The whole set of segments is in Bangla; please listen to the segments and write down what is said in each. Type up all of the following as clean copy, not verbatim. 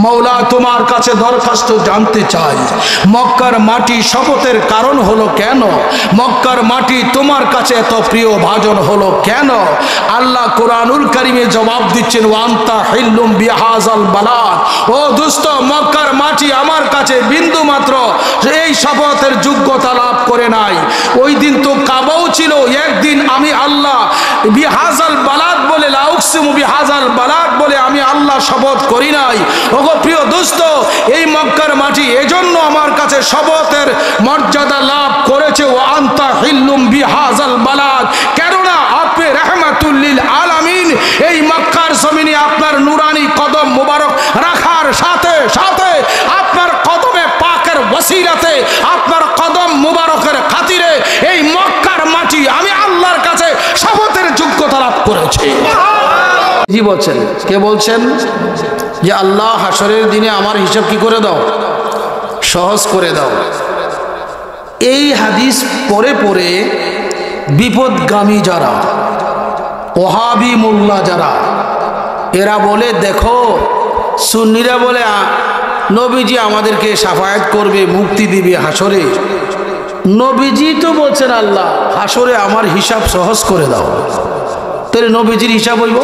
মওলা তোমার কাছে দরখাস্ত জানতে চাই, মক্কার মাটি শপথের কারণ হলো কেন? মক্কার মাটি তোমার কাছে এত প্রিয় ভাজন হলো কেন? আল্লাহ কোরআনুল কারীমে জবাব দিচ্ছেন, ওয়ান্তা হিল্লুম বিহাযাল বালাদ, ও দুষ্ট, মক্কার মাটি আমার কাছে বিন্দু মাত্র এই শপথের যোগ্যতা লাভ করে নাই। ওই দিন তো কাবাও ছিল, একদিন আমি আল্লাহ বিহাযাল বালাদ বলে, লা উকসিমু বিহাযাল বালাদ বলে আমি আল্লাহ শপথ করি নাই। ওগো প্রিয় দোস্ত, এই মক্কার মাটি এজন্য আমার কাছে শপথের মর্যাদা লাভ করেছে, ওয়া আনতা হিল্লুম বিহাযাল বালাদ, কেননা আপনি রাহমাতুল লিল আলামিন। এই মক্কার জমিনে আপনার নুরানি কদম মুবারক রাখার সাথে সাথে আপনার কদমে পাকের ওসিলাতে, আপনার কদম মুবারকের খাতিরে এই মক্কার মাটি আমি আল্লাহর কাছে শপথের যোগ্যতা লাভ করেছে। জি বলছেন, কে বলছেন? যে আল্লাহ হাসরের দিনে আমার হিসাব কি করে দাও, সহজ করে দাও। এই হাদিস পড়ে পড়ে বিপদগামী যারা, ওহাবি মোল্লা যারা, এরা বলে দেখো, সুন্নিরা বলে নবীজি আমাদেরকে শাফায়াত করবে, মুক্তি দিবে হাসরে। নবীজি তো বলছেন আল্লাহ হাসরে আমার হিসাব সহজ করে দাও, তাহলে নবীজির হিসাব হইব?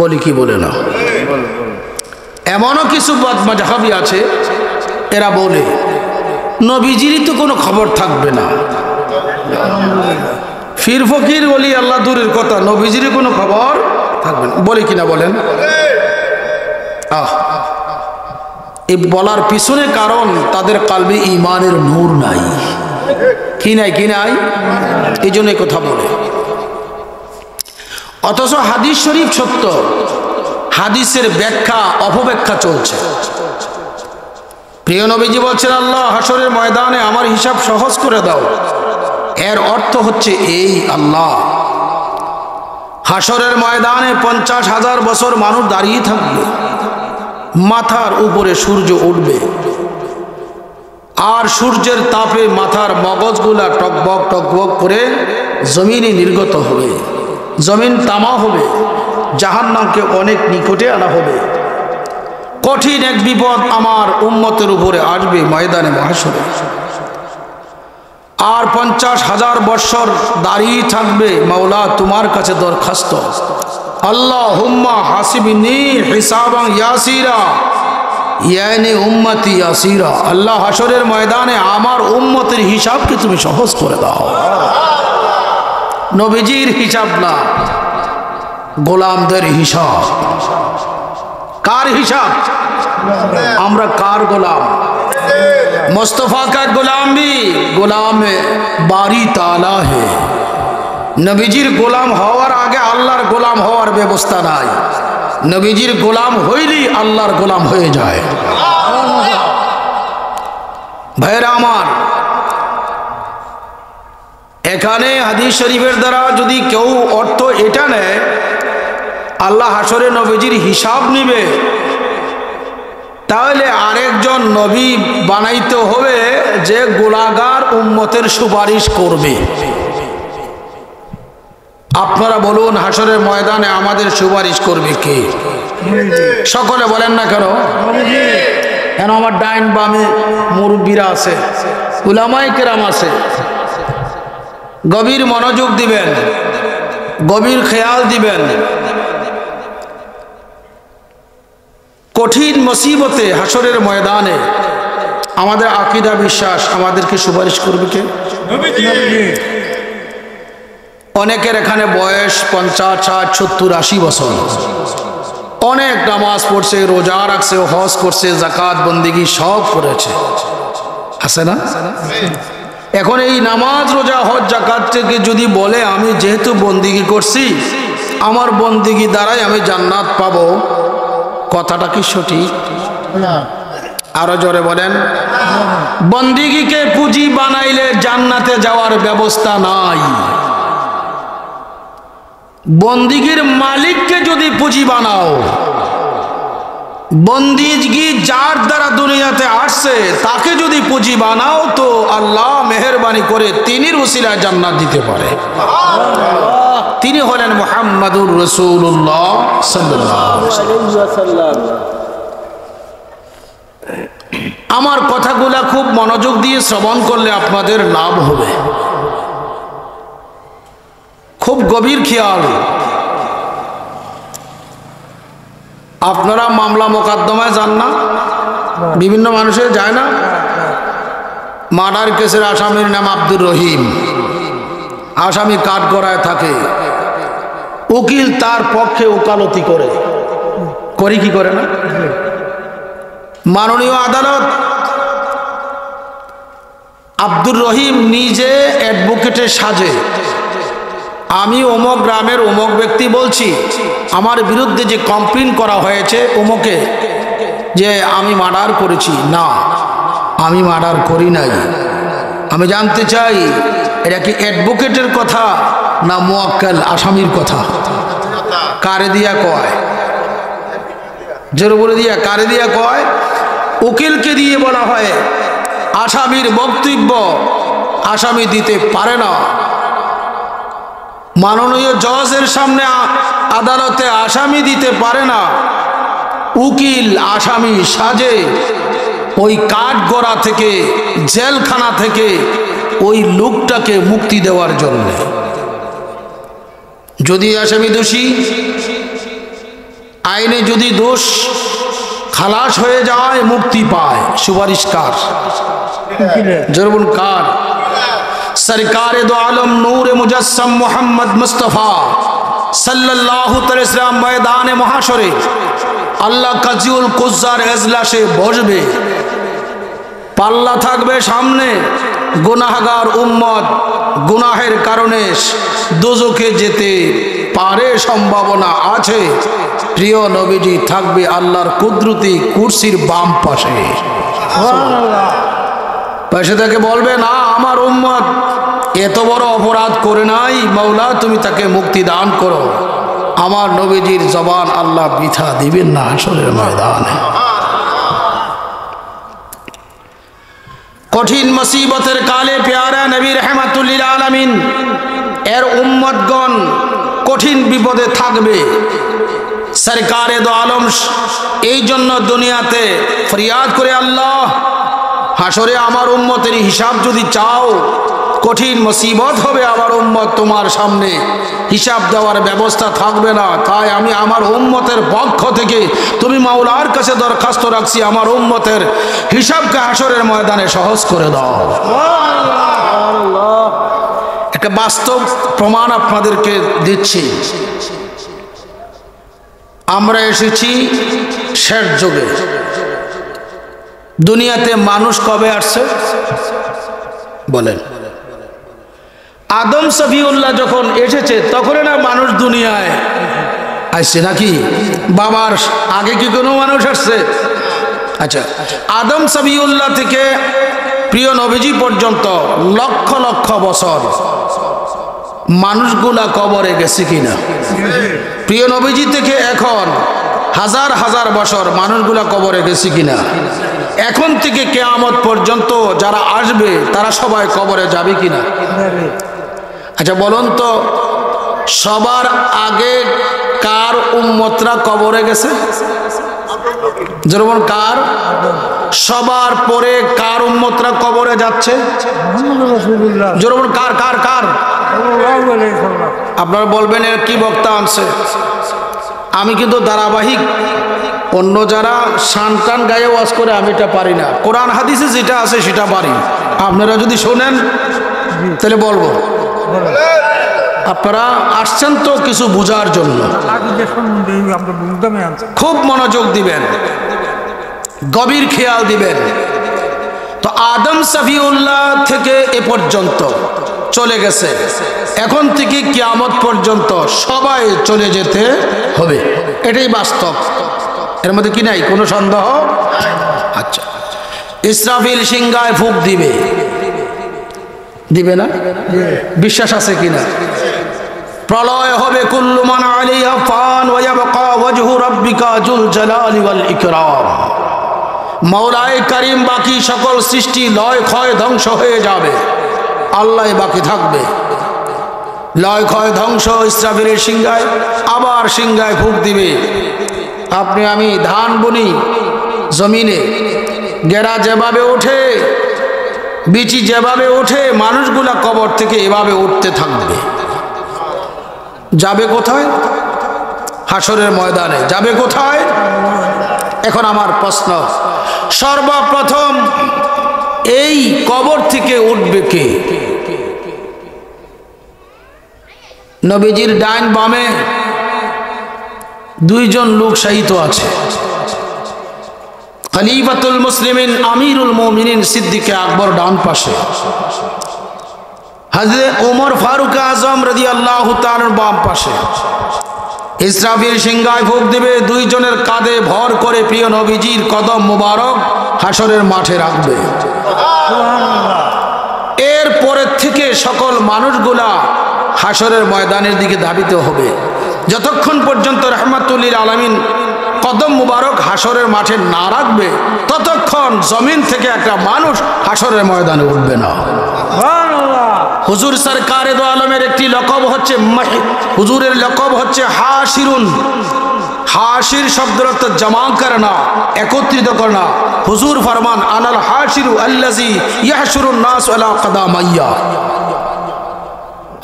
বলি কি বলে না? এমনও কিছু মাযহাবী আছে, এরা বলে নবীজিরই তো কোনো খবর থাকবে না। ফির ফকির বলি আল্লাহ দূরের কথা, নবীজিরই কোনো খবর থাকবে না, বলে কিনা বলেন? এই বলার পিছনে কারণ তাদের কালবে ঈমানের নূর নাই। কি নাই? কি নাই? এই জন্য কথা বলে। অথচ হাদিস শরীফ সত্য, হাদিসের ব্যাখ্যা অপব্যাখ্যা চলছে। প্রিয় নবীজি বলছেন আল্লাহ হাসরের ময়দানে আমার হিসাব সহজ করে দাও। এর অর্থ হচ্ছে এই, আল্লাহ হাসরের ময়দানে 50,000 বছর মানুষ দাঁড়িয়ে থাকবে, মাথার উপরে সূর্য উঠবে, আর সূর্যের তাপে মাথার মগজগুলা টকবক টকবক করে জমিনে নির্গত হবে, জমিন তামা হবে, জাহান্নামকে অনেক নিকটে আনা হবে। কঠিন এক বিপদ আমার উম্মতের উপরে আসবে ময়দানে মাহশরে। আর 50,000 বছর দাঁড়িয়ে থাকবে, মাওলা তোমার কাছে দরখাস্ত, আল্লাহুম্মা হাসিবনি হিসাবান ইয়াসিরা ইয়ানি উম্মতি ইয়াসিরা, আল্লাহ হাসরের ময়দানে আমার উম্মতের হিসাবকে তুমি সহজ করে দাও। নবীজির হিসাব না, গোলামদের হিসাব। কার হিসাব? আমরা কার গোলাম? मुस्तफ़ा का गुलाम भी गुलाम बारी ताला है। नबीजिर गोलाम हওয়ার आगे আল্লাহর গোলাম হওয়ার ব্যবস্থা নাই। নবীজির গোলাম হইলেই আল্লাহর গোলাম হয়ে যায়। ভাইরা আমার, এখানে হাদিস শরীফের দ্বারা যদি কেউ অর্থ এটা নেয় আল্লাহ হাসরে নবীজির হিসাব নিবে, তাহলে আরেকজন নবী বানাইতে হবে যে গুনাহগার উম্মতের সুপারিশ করবে। আপনারা বলুন হাসরের ময়দানে আমাদের সুপারিশ করবে কে? সকলে বলেন না কেন? কেন আমার ডাইন বামে মুরব্বীরা আছে, উলামায়ে কেরাম আছে। গভীর মনোযোগ দিবেন, গভীর খেয়াল দিবেন। কঠিন মুসিবতে হাসরের ময়দানে আমাদের আকীদা বিশ্বাস আমাদেরকে সুপারিশ করবে কে? অনেকের এখানে বয়স 50, 60, 70, 80 বছর, অনেক নামাজ পড়ছে, রোজা রাখছে, হজ করছে, যাকাত বন্দেগী সব করেছে, আছে না? এখন এই নামাজ রোজা হজ যাকাত থেকে যদি বলে আমি যেহেতু বন্দেগী করছি আমার বন্দেগী দ্বারাই আমি জান্নাত পাবো, কথাটা কি সঠিক? আরো জোরে বলেন। বন্দেগীকে পুঁজি বানাইলে জান্নাতে যাওয়ার ব্যবস্থা নাই। বন্দেগীর মালিককে যদি পুঁজি বানাও, বন্দেগী যার দ্বারা দুনিয়াতে আসছে তাকে যদি পুঁজি বানাও, তো আল্লাহ মেহেরবানি করে তিনির ওসিলায় জান্নাত দিতে পারে। তিনি হলেন মুহাম্মাদুর রাসূলুল্লাহ সাল্লাল্লাহু আলাইহি ওয়াসাল্লাম। আমার কথাগুলা খুব মনোযোগ দিয়ে শ্রবণ করলে আপনাদের লাভ হবে। খুব গভীর খেয়াল। আপনারা মামলা মোকদ্দমায় যান না? বিভিন্ন মানুষের যায় না? মার্ডার কেসের আসামির নাম আব্দুর রহিম, আসামি কাঠগড়ায় থাকে, উকিল তার পক্ষে ওকালতি করে কি করে না? মাননীয় আদালত আব্দুর রহিম নিজে অ্যাডভোকেটের সাজে, আমি অমুক গ্রামের অমুক ব্যক্তি বলছি, আমার বিরুদ্ধে যে কমপ্লেন করা হয়েছে অমুকে যে আমি মার্ডার করেছি, না আমি মার্ডার করি নাই। আমি জানতে চাই এটা কি অ্যাডভোকেটের কথা না মুয়াক্কেল আসামির কথা? কারে দিয়া কয়? জোরে বলে দিয়া কারে দিয়া কয়? উকিলকে দিয়ে বলা হয় আসামির বক্তব্য আসামি দিতে পারে না। মাননীয় জজের সামনে আদালতে আসামি দিতে পারে না, উকিল আসামি সাজে ওই কাঠগড়া থেকে, জেলখানা থেকে ওই লোকটাকে মুক্তি দেওয়ার জন্য। যদি আসামি দোষী, আইনে যদি দোষ খালাস হয়ে যায়, মুক্তি পায়, সুপারিশ কার? জরুন কার? সরকারে দো আলম নূর মুজস্সম মোহাম্মদ মুস্তফা সাল্লাল্লাহু আলাইহি ওয়াসাল্লাম ময়দানে মহাশরে আল্লাহ কাজিউল কুজ্জার এজলাসে বসবে, পাল্লা থাকবে সামনে, গুনাহগার উম্মত গুনাহের কারণে দোজখে যেতে পারে, সম্ভাবনা আছে। প্রিয় নবীজি থাকবে আল্লাহর কুদরতি কুরসির বাম পাশে। পাশে থেকে বলবে, না আমার উম্মত এত বড় অপরাধ করে নাই, মাওলা তুমি তাকে মুক্তি দান করো। আমার নবীজির জবান আল্লাহ বৃথা দিবেন না হাসরের ময়দানে। কঠিন মুসিবতের কালে প্যারা নবী রাহমাতুল লিল আলামিন এর উম্মতগণ কঠিন বিপদে থাকবে। সরকারে দো আলম এই জন্য দুনিয়াতে ফরিয়াদ করে, আল্লাহ হাসরে আমার উম্মতের হিসাব যদি চাও, কঠিন মুসিবত হবে আমার উম্মত, তোমার সামনে হিসাব দেওয়ার ব্যবস্থা থাকবে না। তাই আমি আমার উম্মতের পক্ষ থেকে তুমি মাওলার কাছে দরখাস্ত রাখছি, আমার উম্মতের হিসাবকে হাসরের ময়দানে সহজ করে দাও। একটা বাস্তব প্রমাণ আপনাদেরকে দিচ্ছি। আমরা এসেছি শেষ যুগে। দুনিয়াতে মানুষ কবে আসছে বলেন? আদম সফিউল্লাহ যখন এসেছে তখন না মানুষ দুনিয়ায় আসছে নাকি? বাবার আগে কি কোনো মানুষ আসছে? আচ্ছা, আদম সফিউল্লাহ থেকে প্রিয় নবীজি পর্যন্ত লক্ষ লক্ষ বছর মানুষগুলা কবরে গেছে কিনা? প্রিয় নবীজি থেকে এখন হাজার হাজার বছর মানুষগুলা কবরে গেছে কিনা? এখন থেকে কিয়ামত পর্যন্ত যারা আসবে তারা সবাই কবরে যাবে কিনা? আচ্ছা বলুন তো, সবার আগে কার উম্মতরা কবরে গেছে? যেমন কার? সবার পরে কার উম্মতরা কবরে যাচ্ছে? যেমন কার কার কার? আপনারা বলবেন এর কি বক্তা আনছে? আমি কিন্তু ধারাবাহিক, অন্য যারা শান টান গায়ে ওয়াজ করে আমি এটা পারি না। কোরআন হাদিসে যেটা আছে সেটা পারি। আপনারা যদি শোনেন তাহলে বলবো। আপনারা আসছেন তো কিছু বোঝার জন্য, খুব মনোযোগ দিবেন, গভীর খেয়াল দিবেন। তো আদম সফিউল্লাহ থেকে এ পর্যন্ত চলে গেছে, এখন থেকে কিয়ামত পর্যন্ত সবাই চলে যেতে হবে, এটাই বাস্তব, এর মধ্যে কি নাই কোনো সন্দেহ? আচ্ছা, ইসরাফিল সিংহায় ফুঁক দিবে, দিবে না? বিশ্বাস আছে কিনা? প্রলয় হবে, কুল্লু মান আলাইহা ফান ওয়া ইয়াবকা ওয়াজহু রাব্বিকা যুল জালালি ওয়াল ইকরাম। মাওলায়ে কারীম বাকি সকল সৃষ্টি লয় ক্ষয় ধ্বংস হয়ে যাবে, আল্লাহ বাকি থাকবে। লয় ক্ষয় ধ্বংস, ইসরাফিলের সিংহায়, আবার সিংহায় ফুঁক দিবে। আপনি আমি ধান বুনি জমিনে, গেরা যেভাবে ওঠে, বিচি যেভাবে ওঠে, মানুষগুলা কবর থেকে এভাবে উঠতে থাকবে। যাবে কোথায়? হাসরের ময়দানে। যাবে কোথায়? এখন আমার প্রশ্ন, সর্বপ্রথম এই কবর থেকে উঠবে কে? নবীজির ডাইন বামে দুইজন লোক শায়িত আছে। খলিফাতুল মুসলিমিন আমিরুল মুমিনিন সিদ্দিকে আকবর ডান পাশে, হযরত ওমর ফারুক আজম রাদিয়াল্লাহু তাআলার বাম পাশে। ইসরাফিল সিংহায় ফুঁক দিবে, দুইজনের কাঁধে ভর করে প্রিয় নবীজির কদম মুবারক হাসরের মাঠে রাখবে। এর পরের থেকে সকল মানুষগুলা হাসরের ময়দানের দিকে ধাবিত হবে। যতক্ষণ পর্যন্ত রাহমাতুল লিল আলামিন কদম মুবারক হাসরের মাঠে না রাখবে, ততক্ষণ জমিন থেকে একটা মানুষ হাসরের ময়দানে উঠবে না। হুজুর সরকারে দো আলমের একটি লকব হচ্ছে, হুজুরের লকব হচ্ছে হাসিরুন। হাসির শব্দের অর্থ জমা করনা, একত্রিত করনা। হুজুর ফরমান আনাল হাসিরু আল্লাযী ইয়াহশুরুন নাস আলা কদামাইয়া।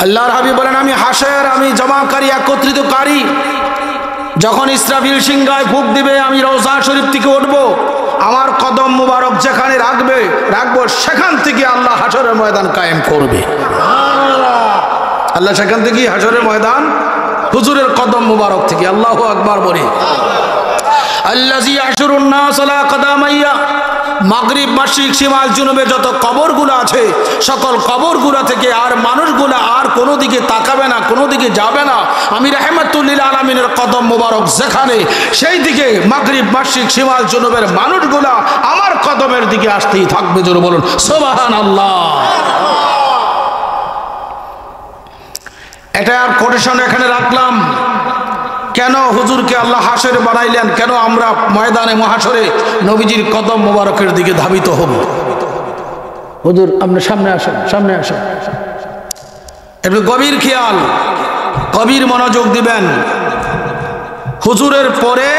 আল্লাহর হাবিব বলেন, আমি হাসের, আমি জমাকারী, একত্রিতকারী। যখন ইসরাফিল সিংহায় ফুঁক দিবে, আমি রওজা শরীফ থেকে উঠবো, আমার কদম মুবারক যেখানে রাখবো সেখান থেকে আল্লাহ হাসরের ময়দান কায়েম করবে। আল্লাহ সেখান থেকে হাসরের ময়দান হুজুরের কদম মুবারক থেকে। আল্লাহু আকবার বলি। আল্লাযী ইয়াহশুরুন নাস আলা কদামাইয়া। মাগরিব, মাশরিক, শিমাল, জুনুবে যত কবরগুলো আছে, সকল কবরগুলো থেকে আর মানুষগুলা আর কোনো দিকে তাকাবে না, কোনো দিকে যাবে না। আমি রাহমাতুল লিল আলামিনের কদম মুবারক যেখানে, সেই দিকে মাগরিব, মাশরিক, শিমাল, জুনুবের মানুষগুলা আমার কদমের দিকে আসতেই থাকবে। জোরে বলুন সুবহানাল্লাহ। এটা আর কোটেশন এখানে রাখলাম কেন? হুজুরকে আল্লাহ হাসর বানাইলেন কেন? আমরা ময়দানে মহাশরে নবীজির কদম মোবারকের দিকে ধাবিত হব। হুজুর আপনি সামনে আসেন, সামনে আসেন। একটু গভীর খেয়াল, গভীর মনোযোগ দিবেন। হুজুরের পরে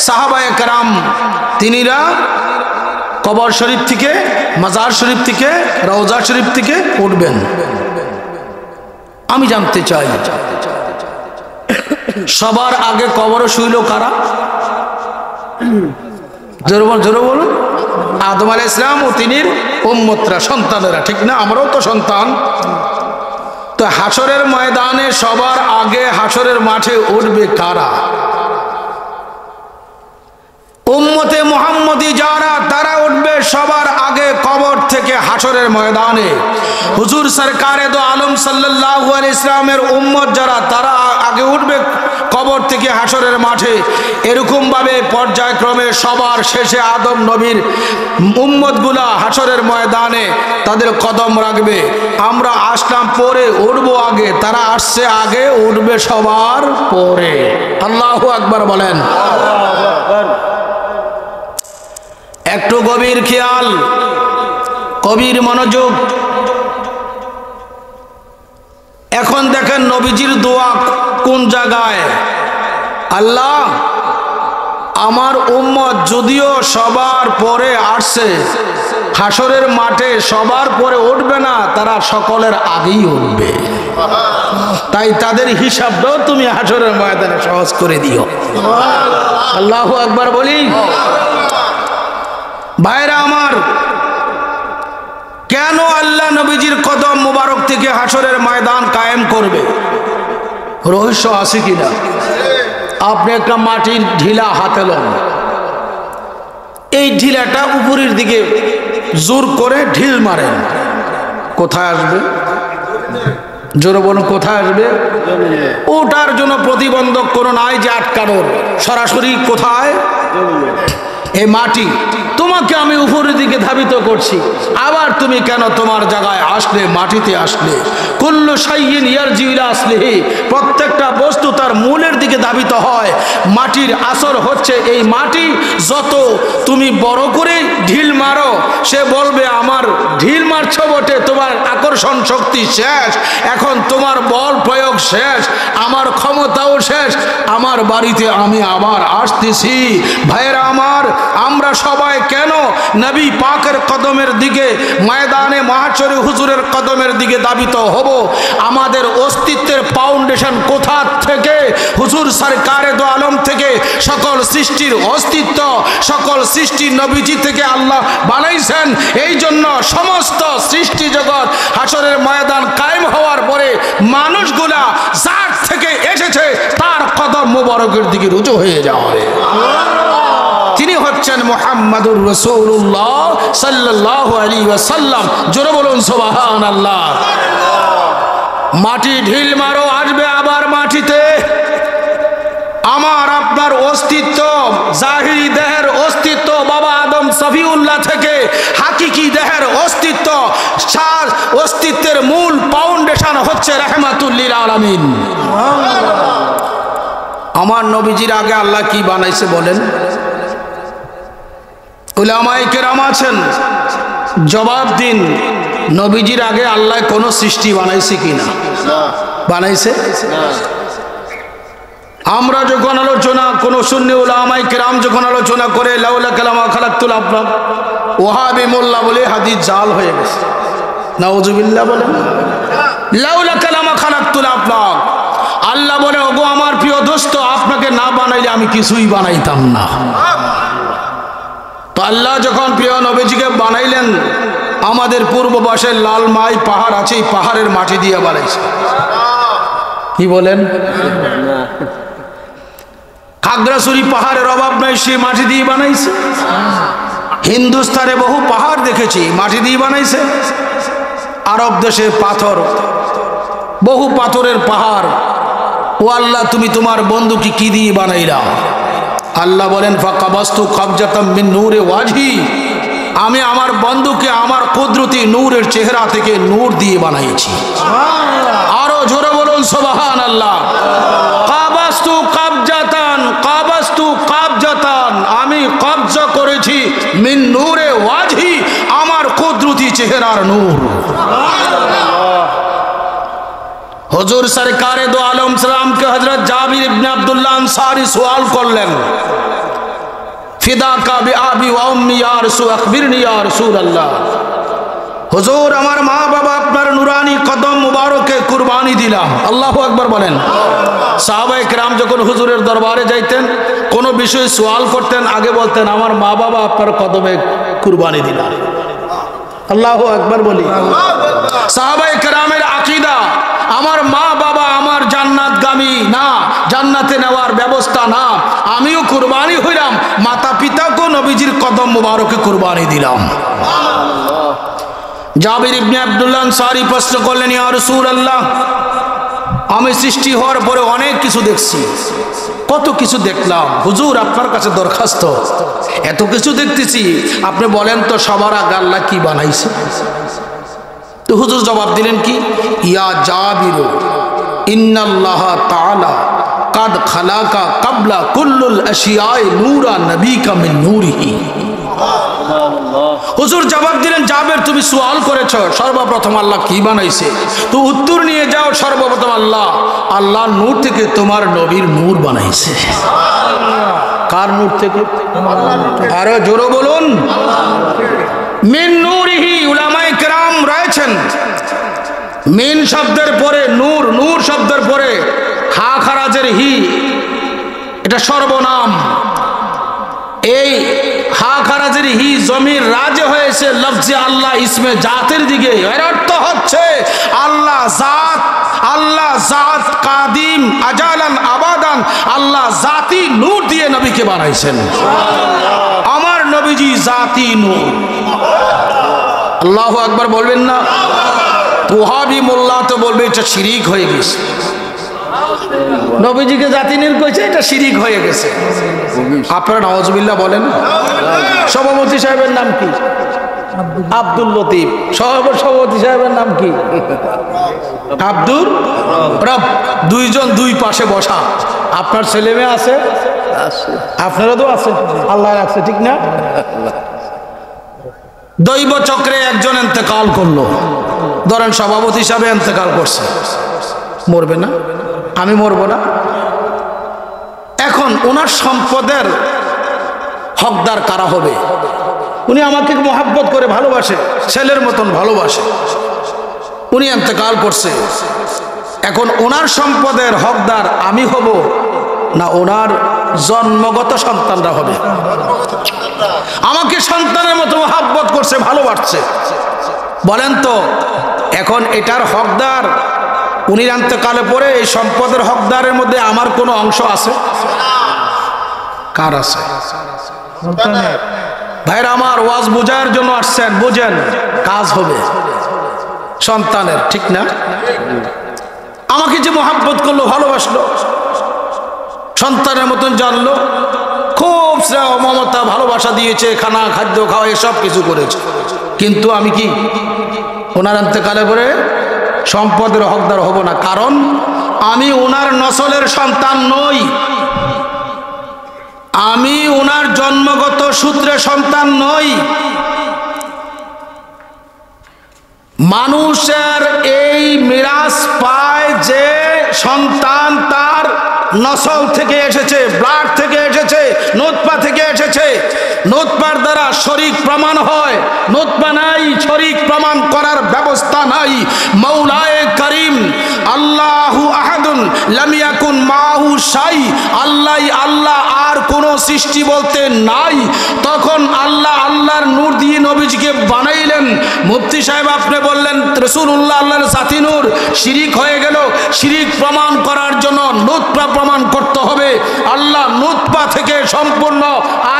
সাহাবায়ে কেরাম তিনিরা কবর শরীফ থেকে, মাজার শরীফ থেকে, রওজা শরীফ থেকে উঠবেন। আমি জানতে চাই, সবার আগে কবরে শুইল কারা? জোরে বলুন। আদম আলাইহিস সালাম ও তিনির উম্মতরা, সন্তানেরা, ঠিক না? আমরাও তো সন্তান। তো হাসরের ময়দানে সবার আগে হাসরের মাঠে উঠবে কারা? উম্মতে মুহাম্মদী যারা, তারা উঠবে সবার আগে কবর থেকে হাসরের ময়দানে। হুজুর সরকারে দো আলম সাল্লাল্লাহু আলাইহি ওয়াসাল্লামের উম্মত যারা, তারা আগে উঠবে কবর থেকে হাসরের মাঠে। এরকম ভাবে পর্যায়ক্রমে সবার শেষে আদম নবীর উম্মতগুলা হাসরের ময়দানে তাদের কদম রাখবে। আমরা আসলাম পরে, উঠবো আগে, তারা আসছে আগে, উঠবে সবার পরে। আল্লাহু আকবার বলেন। একটু গভীর খেয়াল, গভীর মনোযোগ। এখন দেখেন নবীজির দোয়া কোন জায়গায়? আল্লাহ, আমার উম্মত যদিও সবার পরে আসছে, হাসরের মাঠে সবার পরে উঠবে না, তারা সকলের আগেই উঠবে। তাই তাদের হিসাবটাও তুমি হাসরের ময়দানে সহজ করে দিও। আল্লাহু আকবার বলি। ভাইরা আমার, কেন আল্লাহ নবীজির কদম মুবারক থেকে হাসরের ময়দান কায়েম করবে? রহস্য আছে কিনা? আপনি একটা মাটির ঢিলা হাতে লন, এই ঢিলাটা উপরের দিকে জোর করে ঢিল মারেন, কোথায় আসবে? জোরে বলুন, কোথায় আসবে? ওটার জন্য প্রতিবন্ধক কোনো নাই যে আটকানোর, সরাসরি কোথায়? এই মাটি তোমাকে আমি উপরের দিকে ধাবিত করছি, আবার তুমি কেন তোমার জায়গায় আসলে, মাটিতে আসলে? কুল্লু শাইইন ইয়ারজি ইলা আসলিহি, প্রত্যেকটা বস্তু তার মূলের দিকে ধাবিত হয়। মাটির আসর হচ্ছে এই মাটি। যত তুমি বড় করে ঢিল মারো, সে বলবে আমার ঢিল মারছো বটে, তোমার আকর্ষণ শক্তি শেষ, এখন তোমার বল প্রয়োগ শেষ, আমার ক্ষমতাও শেষ, আমার বাড়িতে আমি আবার আসতেছি। ভাইয়েরা আমার, আমরা সবাই কেন নবী পাকের কদমের দিকে, ময়দানে মাহশরে হুজুরের কদমের দিকে দাবিত হব। আমাদের অস্তিত্বের ফাউন্ডেশন কোথা থেকে? হুজুর সরকারে দো আলম থেকে। সকল সৃষ্টির অস্তিত্ব, সকল সৃষ্টি নবীজি থেকে আল্লাহ বানাইছেন। এই জন্য সমস্ত সৃষ্টি জগৎ হাসরের ময়দান কায়েম হওয়ার পরে মানুষগুলা যার থেকে এসেছে তার কদম মোবারকের দিকে রুজু হয়ে যাবে। তিনি হচ্ছেন মুহাম্মাদুর রাসূলুল্লাহ সাল্লাল্লাহু আলাইহি ওয়াসাল্লাম। জোরে বলুন সুবহানাল্লাহ। মাটি ঢিল মারো, আসবে আবার মাটিতে। আমার আপনার অস্তিত্ব, জাহিরি দেহের অস্তিত্ব বাবা আদম সফিউল্লাহ থেকে হাকিকি দেহের অস্তিত্ব, অস্তিত্বের মূল ফাউন্ডেশন হচ্ছে রাহমাতুল লিল আলামিন। আমার নবীজির আগে আল্লাহ কি বানাইছে বলেন? উলামায়ে কেরাম আছেন, জবাব দিন। নবীজির আগে আল্লাহ কোন সৃষ্টি বানাইছে কিনা? বানাইছে? আমরা যখন আলোচনা, কোন সুন্নি উলামায়ে কেরাম যখন আলোচনা করে লাউলা কালামা খালাকতুল আফলাক, ওয়াহাবি মোল্লা বলে হাদিস জাল হয়ে গেছে। নাউজুবিল্লাহ বলেন। লাউলা কালামা খালাকতুল আফলাক, আল্লাহ বলে ওগো আমার প্রিয় দোস্ত, আপনাকে না বানাইলে আমি কিছুই বানাইতাম না। তো আল্লাহ যখন প্রিয় নবীজিকে বানাইলেন, আমাদের পূর্ব পাশে লালমাই পাহাড় আছে, এই পাহাড়ের মাটি দিয়ে বানাইছে। কি বলেন? খাগড়াছড়ি পাহাড়ের অভাব নাই, সে মাটি দিয়ে বানাইছে। হিন্দুস্তানে বহু পাহাড় দেখেছি, মাটি দিয়ে বানাইছে। আরব দেশে পাথর, বহু পাথরের পাহাড়। ও আল্লাহ, তুমি তোমার বন্ধুকে কি দিয়ে বানাইলা? আল্লাহ বলেন ফাকাবাস্তু কবজাতাম মিন নূরে ওয়াজহি, আমি আমার বন্ধুকে আমার কুদরতি নূরের চেহারা থেকে নূর দিয়ে বানাইছি। আরো জোরে বলুন সুবহানাল্লাহ। কাবাস্তু কবজাতান, কাবাস্তু কবজাতান, আমি কবজা করেছি মিন নূরে ওয়াজহি, আমার কুদরতি চেহারার নূর। হুজুর সরকারে দো আলম সালামকে হযরত জাবির ইবনে আব্দুল্লাহ আনসারী সওয়াল করলেন, ফিদাকা বিআবি ওয়া উম্মি ইয়া রাসূল আখবিরনি ইয়া রাসূলুল্লাহ। হুজুর, আমার মা বাবা আপনার নুরানি কদম মুবারকে কুরবানি দিলাম। আল্লাহু আকবার বলেন। সাহাবায়ে কেরাম যখন হুজুরের দরবারে যাইতেন, কোনো বিষয়ে সওয়াল করতেন, আগে বলতেন আমার মা বাবা আপনার কদমে কুরবানি দিলাম। আল্লাহু আকবার বলি। সাহাবায়ে কেরামের আকীদা, আমার মা বাবা আমার জান্নাতগামী না, জান্নাতে নেওয়ার ব্যবস্থা না, আমিও কুরবানি হইলাম, মাতা পিতাকেও নবীজির কদম মুবারকে কুরবানি দিলাম। জাবির ইবনে আব্দুল্লাহ আনসারী প্রশ্ন করলেন, ইয়া রাসূলুল্লাহ, আমি সৃষ্টি হওয়ার পরে অনেক কিছু দেখছি, কত কিছু দেখলাম, হুজুর আপনার কাছে দরখাস্ত, এত কিছু দেখতেছি, আপনি বলেন তো সবার আগে আল্লাহ কি বানাইছে? তো হুজুর জবাব দিলেন কি, ইয়া জাবির ইন্নাল্লাহ তাআলা কাদ খালাকা ক্বাবলা কুল্লুল আশিয়ায়ে নূরা নবিকা মিন নূরিহি। হুজুর জবাব দিলেন, জাবের তুমি সওয়াল করেছো সর্বপ্রথম আল্লাহ কি বানাইছে, তো উত্তর নিয়ে যাও সর্বপ্রথম আল্লাহ নূর থেকে তোমার নবীর নূর বানাইছে। কার নূর থেকে? আরো জোরে বলুন। মিন নূরিহি। উলামায়ে কেরাম রয়েছেন, মিন শব্দের পরে নূর, নূর শব্দের পরে হা খারাজের হি, এটা সর্বনাম। এই হা খারাজের হি জমির রাজে হয়েছে লফজে আল্লাহ ইসমে জাতের দিকে। এর অর্থ হচ্ছে আল্লাহ জাত, আল্লাহ জাত কাদিম আজালান আবাদান, আল্লাহ জাতি নূর দিয়ে নবীকে বানাইছেন। আমার নবীজি জাতি নূর। আল্লাহু আকবার বলবেন না? ওয়াহাবি মোল্লা তো বলবে এটা শিরিক হয়ে গেছে। নবীজিকে জাতি নূর কইছে, এটা শিরিক হয়ে গেছে। আপনারা নাউজুবিল্লাহ বলেন। সভাপতি সাহেবের নাম কি? আব্দুল লতিফ। সভাপতি সাহেবের নাম কি? আব্দুর রব। দুইজন দুই পাশে বসা। আপনার ছেলে মেয়ে আছে? আপনারা তো আছেন, আল্লাহ রাখছে, ঠিক না? দৈব চক্রে একজন ইন্তেকাল করলো, ধরেন সভাপতি হিসাবে ইন্তেকাল করছে, মরবে না? আমি মরবো না? এখন ওনার সম্পদের হকদার কারা হবে? উনি আমাকে মোহাব্বত করে ভালোবাসে, ছেলের মতন ভালোবাসে। উনি ইন্তেকাল করছে, এখন ওনার সম্পদের হকদার আমি হব না ওনার জন্মগত সন্তানরা হবে? আমাকে সন্তানের মতো মোহাব্বত করছে, ভালোবাসছে, বলেন তো এখন এটার হকদার উনি ইন্তেকালে পরে এই সম্পদের হকদারের মধ্যে আমার কোনো অংশ আছে? কার আছে? ভাইরা আমার, ওয়াজ বোঝার জন্য আসছেন, বুঝেন, কাজ হবে সন্তানের, ঠিক না? আমাকে যে মোহাব্বত করলো, ভালোবাসলো, সন্তানের মতন জানলো, খুব স্নেহ মমতা ভালোবাসা দিয়েছে, খানা খাদ্য খাওয়া এসব কিছু করেছে, কিন্তু আমি কি ওনার ইন্তেকালে পরে সম্পদের হকদার হব না? কারণ আমি ওনার নসলের সন্তান নই, আমি ওনার জন্মগত সূত্রে সন্তান নই। মানুষের এই মিরাজ পায় যে সন্তান তার নসল থেকে এসেছে, ব্লাড থেকে এসেছে, নুতফা থেকে এসেছে। নুতফার দ্বারা শরীক প্রমাণ হয়, নুতফা নাই, শরীক প্রমাণ করার ব্যবস্থা নাই। মৌলায়ে করিম আল্লাহু আহাদুন লাম ইয়াকুন মাহু শাই, আল্লাহ আল্লাহ, আর কোন সৃষ্টি বলতে নাই। তখন আল্লাহ আল্লাহর নূর দিয়ে নবীজিকে বানাইলেন। মুফতি সাহেব আপনি বললেন রাসূলুল্লাহ আল্লাহর জাতি নূর, শিরিক হয়ে গেল। শিরিক প্রমাণ করার জন্য নুতফা প্রমাণ করতে হবে। আল্লাহ নুতফা থেকে সম্পূর্ণ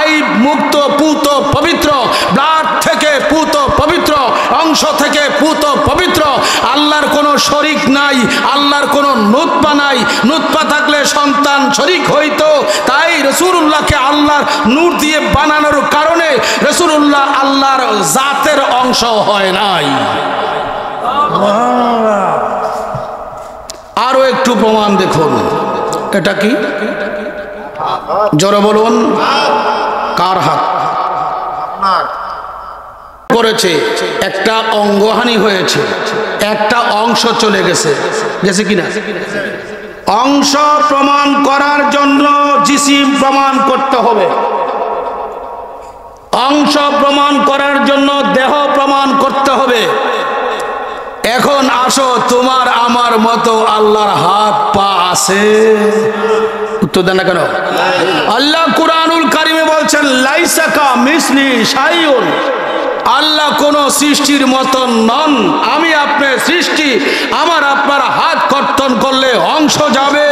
আইব মুক্ত, পুত, পবিত্র, ব্লাড থেকে পুত, পবিত্র, অংশ থেকে পুত, পবিত্র। আল্লাহর কোনো শরিক নাই, আল্লাহর কোনো নুতফা নাই। নুতফা থাকলে সন্তান শরিক হইতো। তাই রাসূলুল্লাহকে আল্লাহর নূর দিয়ে বানানোর কারণে রাসূলুল্লাহ আল্লাহর জাতের অংশ হয় নাই। আরো একটু প্রমাণ দেখুন, এটা কি? জোরে বলুন, কার হাত করেছে? একটা অঙ্গহানি হয়েছে, একটা অংশ চলে গেছে, গেছে কিনা? অংশ প্রমাণ করার জন্য জিসিম প্রমাণ করতে হবে, অংশ প্রমাণ করার জন্য দেহ প্রমাণ করতে হবে। এখন আসো, তোমার আমার মতো আল্লাহর হাত পা আছে? উত্তর দেন না কেন? আল্লাহ কুরআনুল কারিমে বলছেন লাইসা কা মিসলি শাইউন, আল্লাহ কোন সৃষ্টির মতন নন। আমি আপনার সৃষ্টি, আমার আপনার হাত কর্তন করলে অংশ যাবে।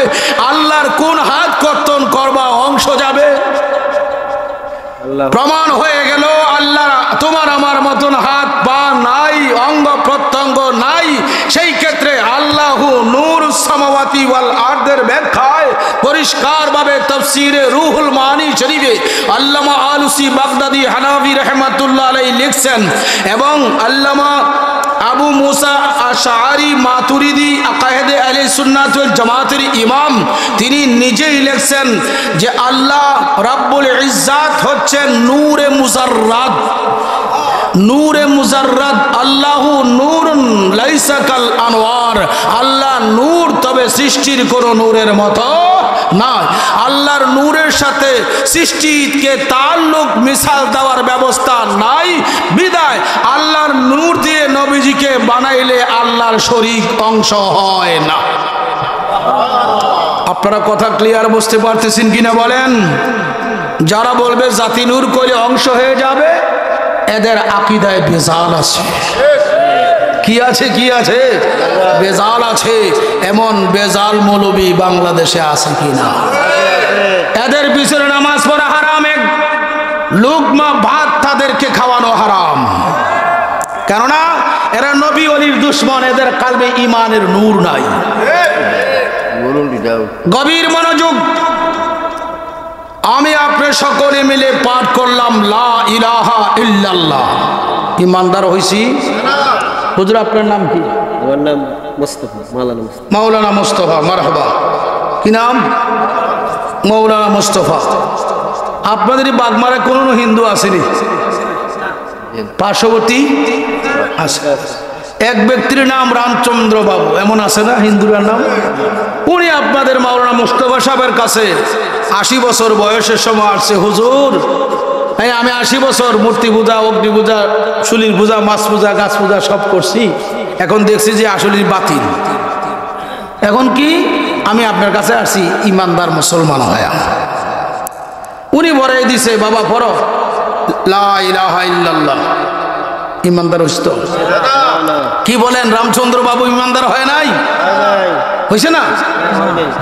আল্লাহর কোন হাত কর্তন করবা অংশ যাবে? প্রমাণ হয়ে গেল আল্লাহ তোমার আমার মতন হাত পা নাই, অঙ্গ প্রত্যঙ্গ নাই। সেই ক্ষেত্রে আল্লাহু নূর সামাওয়াতি ওয়াল আরদের ব্যাখ্যায় পরিষ্কারভাবে তাফসীরে রুহুল মানি শরীফে আল্লামা আলুসি বাগদাদি হানাফি রাহমাতুল্লাহ আলাইহি লিখছেন, এবং আল্লামা আবু মুসা আশআরি মাতুরিদি আকায়েদে আহলে সুন্নাত ওয়াল জামাতের ইমাম, তিনি নিজেই লিখছেন যে আল্লাহ রাব্বুল ইজ্জাত হচ্ছেন নূরে মুজাররাদ। নূরে মুজাররাদ, আল্লাহু নূরুন লাইসা কাল আনওয়ার, আল্লাহ নূর, তবে সৃষ্টির কোন নূরের মতো না। আল্লাহর নূরের সাথে সৃষ্টিকে তাল্লুক মিসাল দেওয়ার ব্যবস্থা নাই। বিদায় আল্লাহর নূর দিয়ে নবীজিকে বানাইলে আল্লাহর শরীক অংশ হয় না। আপনারা কথা ক্লিয়ার বুঝতে পারতেছেন কিনা বলেন? যারা বলবে জাতি নূর করলে অংশ হয়ে যাবে, এদের আকীদায় বেজাল আছে। কি আছে? কি আছে? বেজাল আছে। এমন বেজাল মৌলবী বাংলাদেশে আছে কিনা? এদের পিছনে নামাজ পড়া হারাম, এক লুকমা ভাত তাদেরকে খাওয়ানো হারাম। কেননা এরা নবী ওলির দুশ্মন, এদের কালবে ইমানের নূর নাই। গভীর মনোযোগ। আমি আপনি সকলে মিলে পাঠ করলাম লা ইলাহা ইল্লাল্লাহ, ইমানদার হইছি। হুজুর আপনার নাম কি? আমার নাম মুস্তাফা, মাওলানা মুস্তাফা। মারহাবা। কি নাম? মাওলানা মুস্তাফা। আপনাদের বাগমারা কোন হিন্দু আসেনি? পার্শ্ববর্তী আছে। এক ব্যক্তির নাম রামচন্দ্র বাবু, এমন আছে না হিন্দুর নাম? উনি আপনাদের মাওলানা মুস্তাফা সাহেবের কাছে 80 বছর বয়সের সময় আসছে, হুজুর এই আমি 80 বছর মূর্তি পূজা, অগ্নি পূজা, শুলির পূজা, মাছ পূজা, গাছ পূজা সব করছি, এখন দেখছি যে আসলে বাতিল। এখন কি আমি আপনার কাছে আসছি ইমানদার মুসলমান হয়া। উনি বড়াই দিছে, বাবা পড়ো লা ইলাহা ইল্লাল্লাহ, ইমানদার হইছ তো? কি বলেন রামচন্দ্র বাবু ইমানদার হয় নাই? হয়েছে না?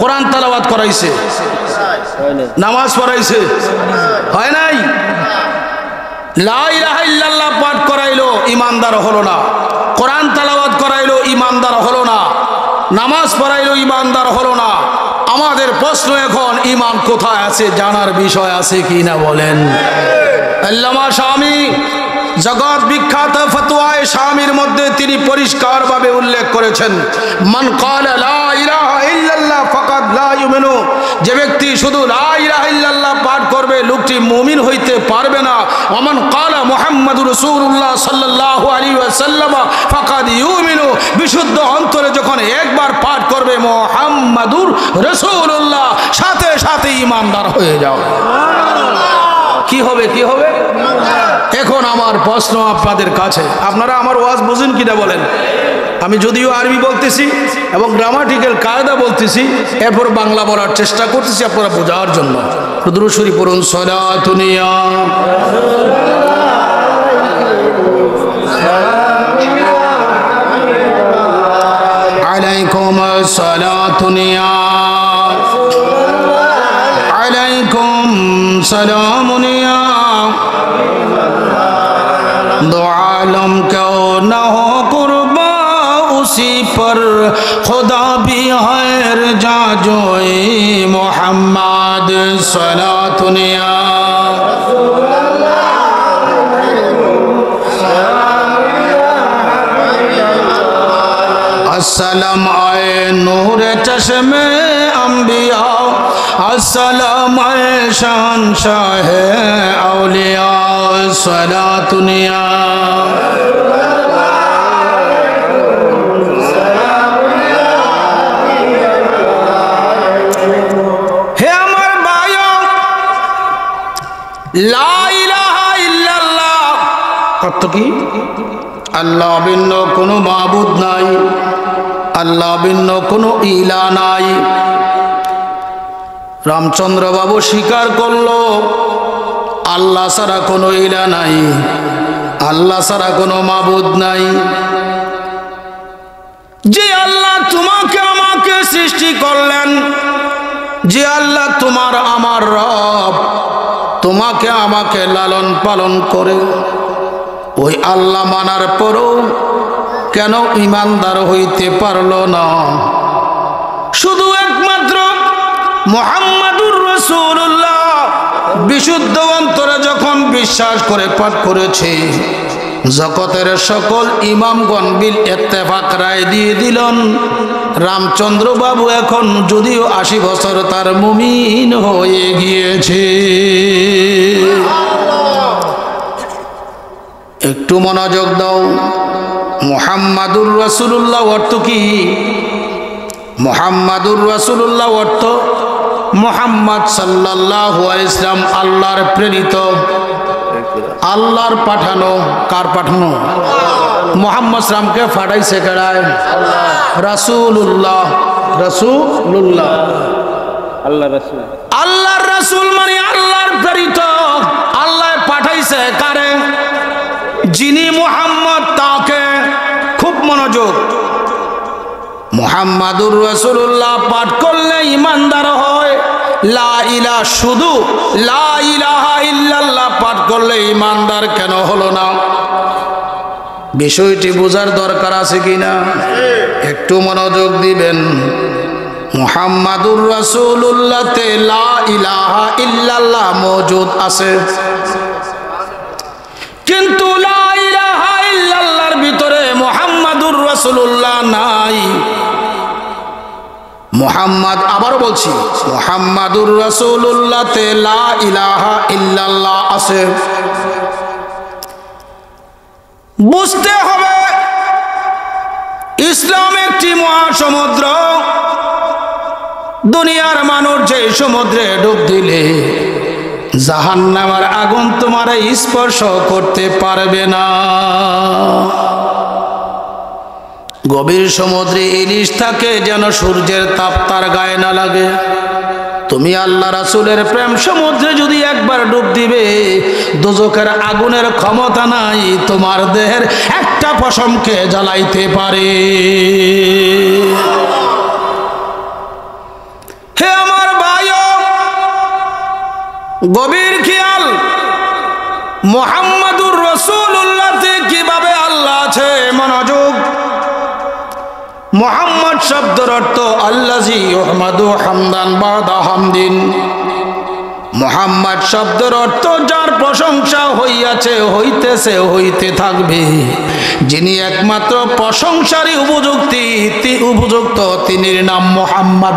কোরআন তেলাওয়াত করাইছে, নামাজ পড়াইছে, হয় নাই? লা ইলাহা ইল্লাল্লাহ পাঠ করাইলো, ইমানদার হলো না। কোরআন তেলাওয়াত করাইলো, ইমানদার হলো না। নামাজ পড়াইলো, ইমানদার হলো না। আমাদের প্রশ্ন এখন, ইমান কোথায় আছে জানার বিষয় আছে কি না বলেন? আল্লামা শামী জগৎ বিখ্যাত ফতোয়ায়ে শামীর মধ্যে তিনি পরিষ্কারভাবে উল্লেখ করেছেন, মান ক্বালা লা ইলাহা ইল্লাল্লাহ ফাকাদ লা ইউমিনু, যে ব্যক্তি শুধু লা ইলাহা ইল্লাল্লাহ পাঠ করবে লোকটি মুমিন হইতে পারবে না। ওমান ক্বালা মুহাম্মাদুর রাসূলুল্লাহ সাল্লাল্লাহু আলাইহি ওয়াসাল্লাম ফাকাদ ইউমিনু, বিশুদ্ধ অন্তরে যখন একবার পাঠ করবে মুহাম্মাদুর রাসূলুল্লাহ, সাথে সাথে ঈমানদার হয়ে যাও। কি হবে? কি হবে? এখন আমার প্রশ্ন আপনাদের কাছে, আপনারা আমার ওয়াজ বুঝেন কিনা বলেন? আমি যদিও আরবি বলতেছি এবং গ্রামাটিক্যাল কায়দা বলতেছি, এরপর বাংলা বলার চেষ্টা করতেছি আপনারা বোঝার জন্য। দুরূদ শরীফ পড়ুন, সালাতুন ইয়া আলাইকুম, সালাতুন ইয়া আলাইকুম, সালামুন ইয়া दो आलम क्यों न हो कुर्बा, उसी पर खुदा भी हैर जा जोए मोहम्मद सलातुन या अस्सलाम आए नूर चश्मे अंबिया, अस्सलाम आए शान शाह औलिया, सलातुन या हे আমার ভাইও, লা ইলাহা ইল্লাল্লাহ অর্থ কি? আল্লাহ ভিন্ন কোনো মাবুদ নাই, আল্লাহ ভিন্ন কোনো ইলা নাই। রামচন্দ্র বাবু স্বীকার করলো আল্লাহ ছাড়া কোনো ইলা নাই, আল্লাহ ছাড়া কোনো মাবুদ নাই। যে আল্লাহ তোমাকে আমাকে সৃষ্টি করলেন, যে আল্লাহ তোমার আমার রব, তোমাকে আমাকে লালন পালন করে, ওই আল্লাহ মানার পরও কেন ইমানদার হইতে পারলো না? শুধু একমাত্র মুহাম্মাদুর রাসূলুল্লাহ বিশুদ্ধ অন্তরে যখন বিশ্বাস করে পাঠ করেছে, জগতের সকল ইমামগণ বিল ইত্তেফাক রায় দিয়ে দিলেন রামচন্দ্র বাবু এখন যদিও 80 বছর তার মুমিন হয়ে গিয়েছে। একটু মনোযোগ দাও। মুহাম্মাদুর রাসূলুল্লাহ অর্থ কি? মুহাম্মাদুর রাসূলুল্লাহ অর্থ মুহাম্মদ সাল্লাল্লাহু আলাইহি ওয়াসাল্লাম আল্লাহর প্রেরিত, আল্লাহর পাঠানো। কার পাঠানো? মুহাম্মদ সাল্লামকে পাঠাইছে কারায়? রাসূলুল্লাহ। রাসূলুল্লাহ আল্লাহর রাসূল, আল্লাহর রাসূল মানে আল্লাহর প্রেরিত। আল্লাহ পাঠাইছে কারে? যিনি মুহাম্মদ, তাকে। খুব মনোযোগ। মুহাম্মাদুর রাসূলুল্লাহ পাঠ করলে ইমানদার হয়। লা ইলাহা, শুধু লা ইলাহা ইল্লাল্লাহ পাঠ করলে ইমানদার কেন হলো না? বিষয়টি বোঝার দরকার আছে কিনা একটু মনোযোগ দিবেন। মুহাম্মাদুর রাসূলুল্লাহতে লা ইলাহা ইল্লাল্লাহ মওজুদ আছে, কিন্তু লা ইলাহা ইল্লাল্লাহর ভিতরে মুহাম্মাদুর রাসূলুল্লাহ নাই। মুহাম্মদ, আবার বলছি, মুহাম্মাদুর রাসূলুল্লাহতে লা ইলাহা ইল্লাল্লাহ আছে। বুঝতে হবে ইসলাম একটি মহাসমুদ্র। দুনিয়ার মানুষ যে সমুদ্রে ডুব দিলে জাহান্নামের আগুন তোমার স্পর্শ করতে পারবে না। গভীর সমুদ্রে ইলিশ থাকে যেন সূর্যের তাপ তার গায়ে না লাগে। তুমি আল্লাহ রাসূলের প্রেম সমুদ্রে যদি একবার ডুব দিবে, দোজখের আগুনের ক্ষমতা নাই তোমার দেহের একটা পশমকে জ্বালাইতে পারে। হে আমার ভাইও, গভীর খেয়াল, মুহাম্মাদুর রাসূলুল্লাহতে কিভাবে আল্লাহ আছে মনোযোগ। মুহাম্মদ শব্দের অর্থ আল্লাযী ইউহমাদু হামদান বাদা হামদিন। মুহাম্মদ শব্দের অর্থ যার প্রশংসা হইয়াছে, হইতেছে, হইতে থাকবে, যিনি একমাত্র প্রশংসারই উপযুক্ত তিনির নাম মুহাম্মদ।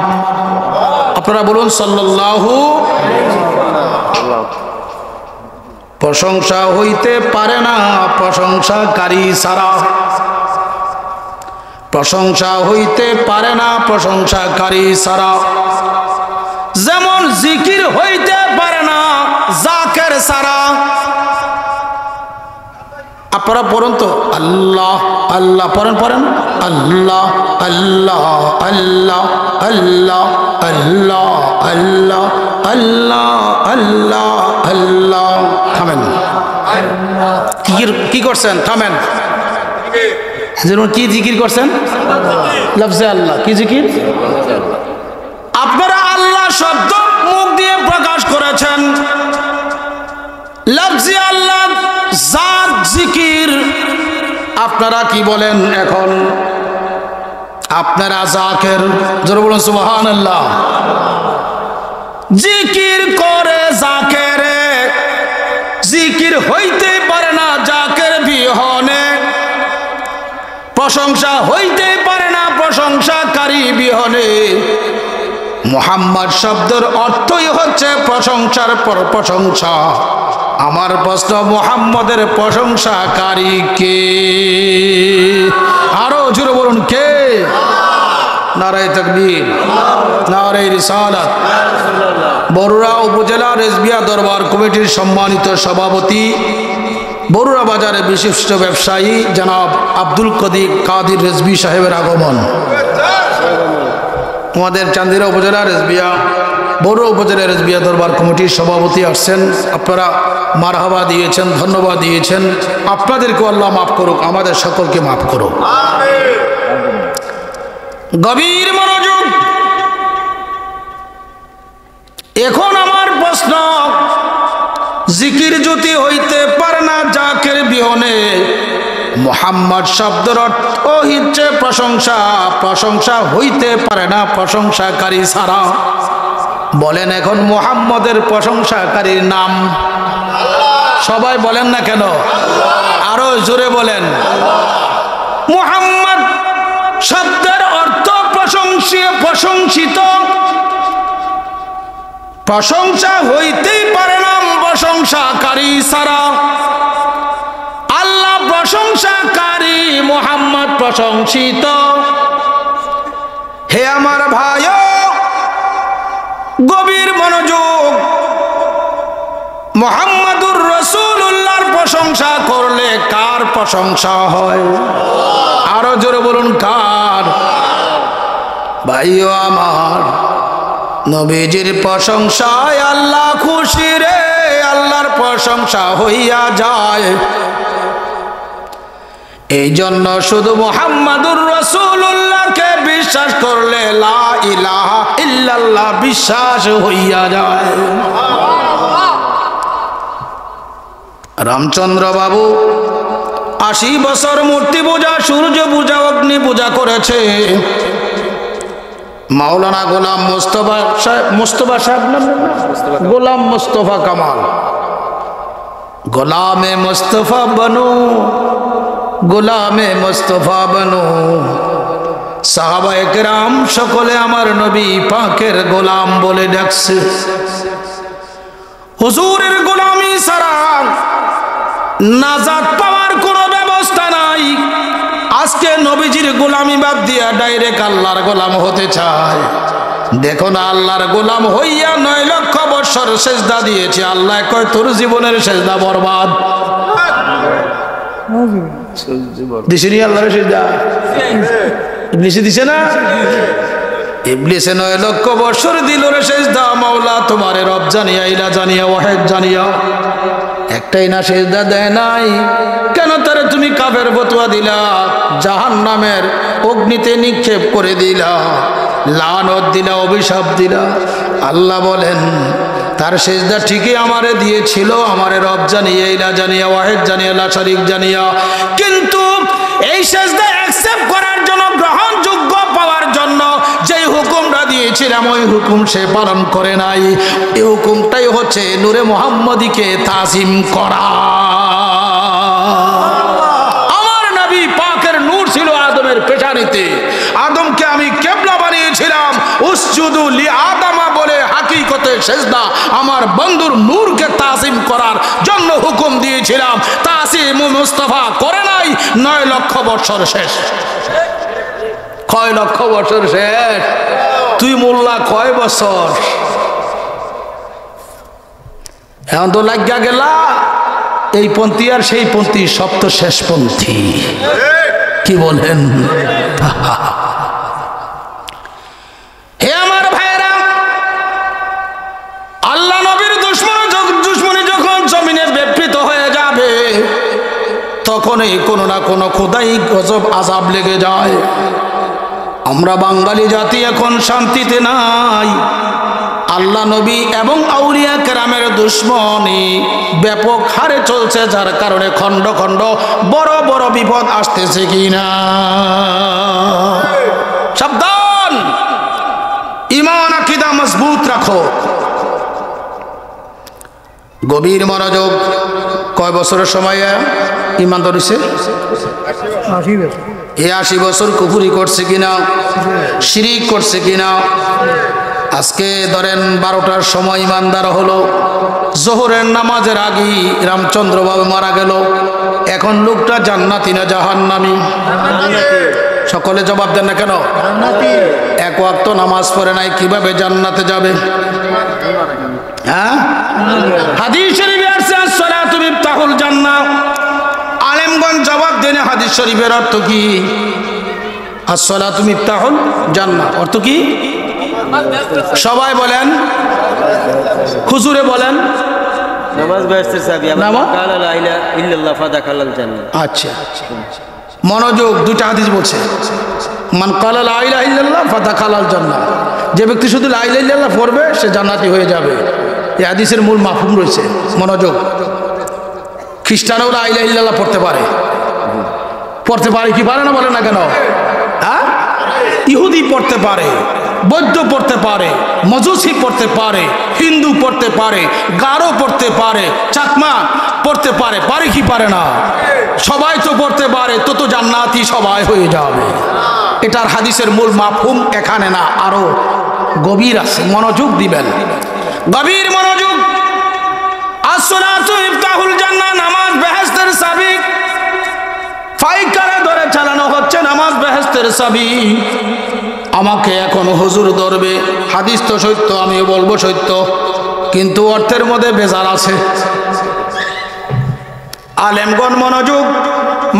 আপনারা বলুন সাল্লাল্লাহু। প্রশংসা হইতে পারে না প্রশংসাকারী ছাড়া। প্রশংসা হইতে পারে না প্রশংসাকারী ছাড়া। যেমন জিকির হইতে পারে না জাকের ছাড়া। আপনারা পড়ুন তো, আল্লাহ আল্লাহ পড়েন পড়েন, আল্লাহ আল্লাহ আল্লাহ আল্লাহ আল্লাহ আল্লাহ আল্লাহ আল্লাহ আল্লাহ। থামেন, কি করছেন? থামেন। কি জিকির করছেন? লফজে আল্লাহ। কি জিকির? আপনারা আল্লাহ শব্দ মুখ দিয়ে প্রকাশ করেছেন, লফজে আল্লাহ জাত জিকির। আপনারা কি বলেন এখন? আপনারা জাকের, জোরে বলুন সুবহানাল্লাহ। জিকির করে জাকেরে, জিকির হইতে পারে না জাকের বিহনে। প্রশংসা হইতে পারে না প্রশংসাকারী বিহনে। মুহাম্মদ শব্দের অর্থই হচ্ছে প্রশংসার পর প্রশংসা। আমার প্রশ্ন, মুহাম্মদের প্রশংসাকারী কে? আরো জোরে বলুন কে? নারায়ে তাকবীর, নারায়ে রিসালাত। বরুড়া উপজেলা রেজবিয়া দরবার কমিটির সম্মানিত সভাপতি, বরুড়া বাজারে বিশিষ্ট ব্যবসায়ী জনাব আব্দুল কাদির রেজবি সাহেবের আগমন। আমাদের চান্দিরা উপজেলা রেজবিয়া, বরুড়া উপজেলা রেজবিয়া দরবার কমিটির সভাপতি আসছেন। আপনারা মারহাবা দিয়েছেন, ধন্যবাদ দিয়েছেন। আপনাদেরকে আল্লাহ মাফ করুক, আমাদের সকলকে মাফ করুক। গভীর মনোযোগ। এখন আমার প্রশ্ন, জিকির যদি হইতে পারে না জাকের বিহনে, মুহাম্মদ শব্দের অর্থ হচ্ছে প্রশংসা। প্রশংসা হইতে পারে না প্রশংসাকারী ছাড়া। বলেন এখন মুহাম্মদের প্রশংসাকারীর নাম? সবাই বলেন না কেন? আরো জোরে বলেন। মুহাম্মদ শব্দের অর্থ প্রশংসিত। প্রশংসা হইতেই পারে না প্রশংসাকারী ছাড়া। আল্লাহ প্রশংসাকারী, মুহাম্মদ প্রশংসিত। হে আমার ভাই, গভীর মনোযোগ। মুহাম্মাদুর রাসূলুল্লাহর প্রশংসা করলে কার প্রশংসা হয়? আরো জোরে বলুন কার? ভাইও আমার, নবীজির প্রশংসায় আল্লাহ খুশি রে, আল্লাহর প্রশংসা হইয়া যায়। এই জন্য শুধু মুহাম্মাদুর রাসূলুল্লাহকে বিশ্বাস করলে লা ইলাহা ইল্লাল্লাহ বিশ্বাস হইয়া যায়। রামচন্দ্র বাবু 80 বছর মূর্তি পূজা, সূর্য পূজা, অগ্নি পূজা করেছে। মাওলানা গোলাম মুস্তফা সাহেব নাম, গোলাম মুস্তফা কামাল, গোলামে মুস্তফা বনো, গোলামে মুস্তফা বনো। সাহাবায়ে কেরাম সকলে আমার নবী পাকের গোলাম বলে ডাকছে। হুজুরের গোলামি ছাড়া নাজাত পাওয়ার কোনো ব্যবস্থা নাই। আজকে নবীজির গোলামি বাদ দিয়া ডাইরেক্ট আল্লাহর গোলাম হতে চায়। দেখো না, আল্লাহর গোলাম হইয়া 9 লক্ষ বছর সেজদা দিয়েছে, আল্লাহ কয় তোর জীবনের সেজদা বরবাদ। দিছেনি আল্লাহর সেজদা? ইবলিসে দিছে না? ইবলিসে 9 লক্ষ বছর দিল রে সেজদা। মাওলা তোমারে রব জানিয়া, ইলা জানিয়া, ওয়াহিদ জানিয়া একটাই না সেজদা দেয় নাই। কেন তারে তুমি কাফের ফতোয়া দিলা, জাহান্নামের অগ্নিতে নিক্ষেপ করে দিলা, লানত দিলা, অভিশাপ দিলা? আল্লাহ বলেন তার সেজদা ঠিকই আমারে দিয়েছিল, আমারে রব জানিয়া, ইলা জানিয়া, ওয়াহিদ জানিয়া, লা শারিক জানিয়া। কিন্তু এই সেজদা অ্যাকসেপ্ট করার জন্য, গ্রহণযোগ্য পাওয়ার জন্য যেই হুকুমটা দিয়েছিলাম ওই হুকুম সে পালন করে নাই। এই হুকুমটাই হচ্ছে নূরে মুহাম্মদীকে তাজিম করা। আমার নবী পাকের নূর ছিল আদমের পেশানিতে। আদমকে আমি কিবলা বানিয়েছিলাম। উসজুদু লি আদমা বলে হাকিকতে সেজদা আমার বন্ধুর নূরকে তাজিম করার জন্য হুকুম দিয়েছিলাম। তাজিম মুস্তাফা করে নাই। 9 লক্ষ বছর শেষ। কয় লক্ষ বছর শেষ? তুই মোল্লা কয় বছর? এখন তো লাগিয়া গেলা এই পন্থী আর সেই পন্থী, সব তো শেষ পন্থী। কি বলেন? হে আমার ভাইরা, আল্লাহ নবীর দুশমনী যখন জমিনে বিপরীত হয়ে যাবে, তখনই কোনো না কোনো খোদাই গজব আযাব লেগে যায়। আমরা বাঙালি জাতি এখন শান্তিতে নাই। আল্লাহ নবী এবং আউলিয়া কেরামের দুশমনী ব্যাপক হারে চলছে, যার কারণে খণ্ড খণ্ড বড় বড় বিপদ আসতেছে কিনা। সাবধান, ঈমান আকীদা মজবুত রাখো। গভীর মনোযোগ। কয় বছরের সময় ঈমান ধরেছে? 80 বছর। এই 80 বছর কুফরি করছে কিনা, শিরিক করছে কিনা? আজকে ধরেন 12টার সময় ইমানদার হলো, জোহরের নামাজের আগেই রামচন্দ্র বাবু মারা গেল। এখন লোকটা জান্নাতি না জাহান্নামী? সকলে জবাব দেন না কেন? এক ওয়াক্ত নামাজ পড়ে নাই, কিভাবে জান্নাতে যাবে? হ্যাঁ, হাদিস শরীফে আছে আসসালাতু মিফতাহুল জান্নাহ। আলেমগণ জবাব দেন হাদিস শরীফের অর্থ কি? আসসালাতু মিফতাহুল জান্নাহ অর্থ কি? সবাই বলেন, হুজুরে বলেন। নামাজ বেহেশতের চাবি। কালা লা ইলাহা ইল্লাল্লাহ ফাদাখালাল জান্নাহ। আচ্ছা, মনোযোগ। দুইটা হাদিস বলছে, মান কালা লা ইলাহা ইল্লাল্লাহ ফাদাখালাল জান্নাহ। যে ব্যক্তি শুধু লা ইলাহা ইল্লাল্লাহ পড়বে সে জান্নাতি হয়ে যাবে। এই হাদিসের মূল মাফহুম রয়েছে। মনোযোগ। খ্রিস্টানও লা ইলাহা ইল্লাল্লাহ পড়তে পারে। পড়তে পারে কি পারে না? বলে না কেন? হ্যাঁ, ইহুদি পড়তে পারে, বৌদ্ধ পড়তে পারে, মজুসি পড়তে পারে, হিন্দু পড়তে পারে, গারো পড়তে পারে, চাকমা পড়তে পারে। পারে কি পারে না? সবাই তো পড়তে পারে, তো জান্নাতি সবাই হয়ে যাবে। এটার হাদিসের মূল মাফহুম এখানে না, আরো গভীর আছে। মনোযোগ দিবেন, গভীর মনোযোগ। আসসালাতু মিফতাহুল জান্নাহ, নামাজ বেহেশতের চাবি। ফাইকারে ধরে চালানো হচ্ছে নামাজ বেহেশতের চাবি। আমাকে এখন হুজুর ধরবে, হাদিস তো সত্য, আমিও বলবো সত্য, কিন্তু অর্থের মধ্যে বেজার আছে। আলেমগণ মনোযোগ।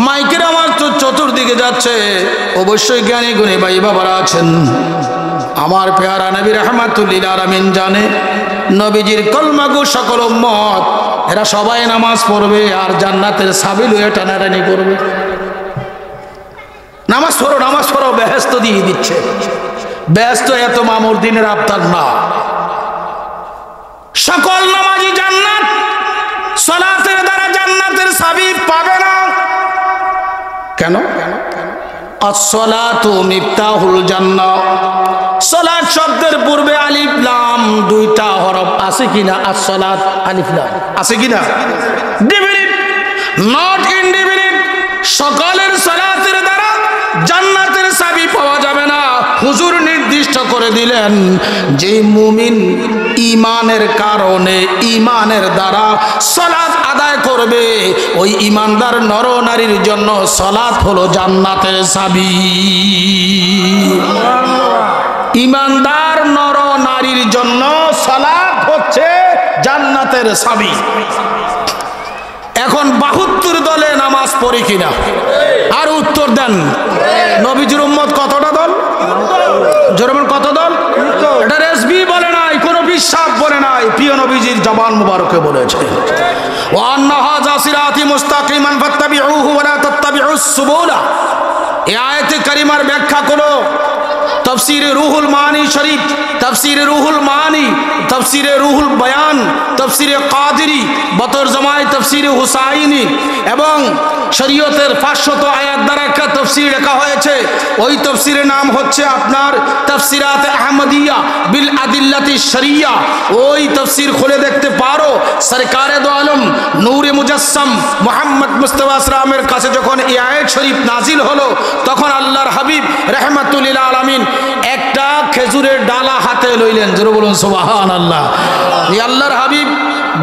মাইকের আওয়াজ তো চতুর্দিকে যাচ্ছে, অবশ্যই জ্ঞানী গুণী ভাই বাবারা আছেন। আমার পেয়ারা নবী রাহমাতুল লিল আলামিন জানে, নবীজির কলমাগু সকল উম্মত এরা সবাই নামাজ পড়বে আর জান্নাতের চাবি লয়ে টানাটানি করবে। নামাজ পড়ো, নামাজ পড়ো, বেহেশত দিয়ে দিচ্ছে। বেহেশত এত মামুর দিনের আবতার না। সকল নামাজি জান্নাত, সালাতের দ্বারা জান্নাতের চাবি পাবে না। কেন? আসসালাতু মিফতাহুল জান্নাহ। সালাত শব্দের পূর্বে আলিফ লাম দুইটা হরফ আছে কিনা? আসসালাত আলিফ লাম আছে কিনা? Definite, not indefinite. সকলের সালাতের দ্বারা জান্নাতের চাবি পাওয়া যাবে না। হুজুর নির্দিষ্ট করে দিলেন, যে মুমিন ঈমানের কারণে, ঈমানের দ্বারা সালাত আদায় করবে, ওই ঈমানদার নর নারীর জন্য সালাত হলো জান্নাতের চাবি। ঈমানদার নর নারীর জন্য সালাত হচ্ছে জান্নাতের চাবি। এখন 72 দলে নামাজ পড়ি কিনা আর উত্তর দেন। নবীজির উম্মত কতটা দল? জোরমান কত দল? এটা রেসবি বলে নাই, কোন বিশ্বাস বলে নাই, প্রিয় নবীজির জবান মুবারকে বলেছে ওয়া আন্না হাযা সিরাতি মুস্তাকিমান ফাত্তাবিউহু ওয়া লা তাত্তাবিউস সুবুলা। এই আয়াতে কারিমার ব্যাখ্যা করো তফসিরে রুহুল মানি শরীফ, তফসিরে রুহুল মানি, তফসিরে রুহুল বয়ান, তফসিরে কাদিরি, বতর জামাই তফসিরে হুসাইনি এবং শরীয়তের 500 আয়াত দ্বারা একটা তফসির লেখা হয়েছে। ওই তফসিরের নাম হচ্ছে আপনার তফসিরাত আহমদিয়া বিল আদিল্লাতি শরিয়া। ওই তফসির খুলে দেখতে পারো। সরকারে দো আলম নূরে মুজাসসাম মুহাম্মদ মুস্তাফা সাল্লামের কাছে যখন এই আয়াত শরীফ নাজিল হলো, তখন আল্লাহর হাবিব রাহমাতুল লিল আলামিন একটা খেজুরের ডালা হাতে লইলেন। জোরে বলুন সুবহানাল্লাহ। এই আল্লাহর হাবিব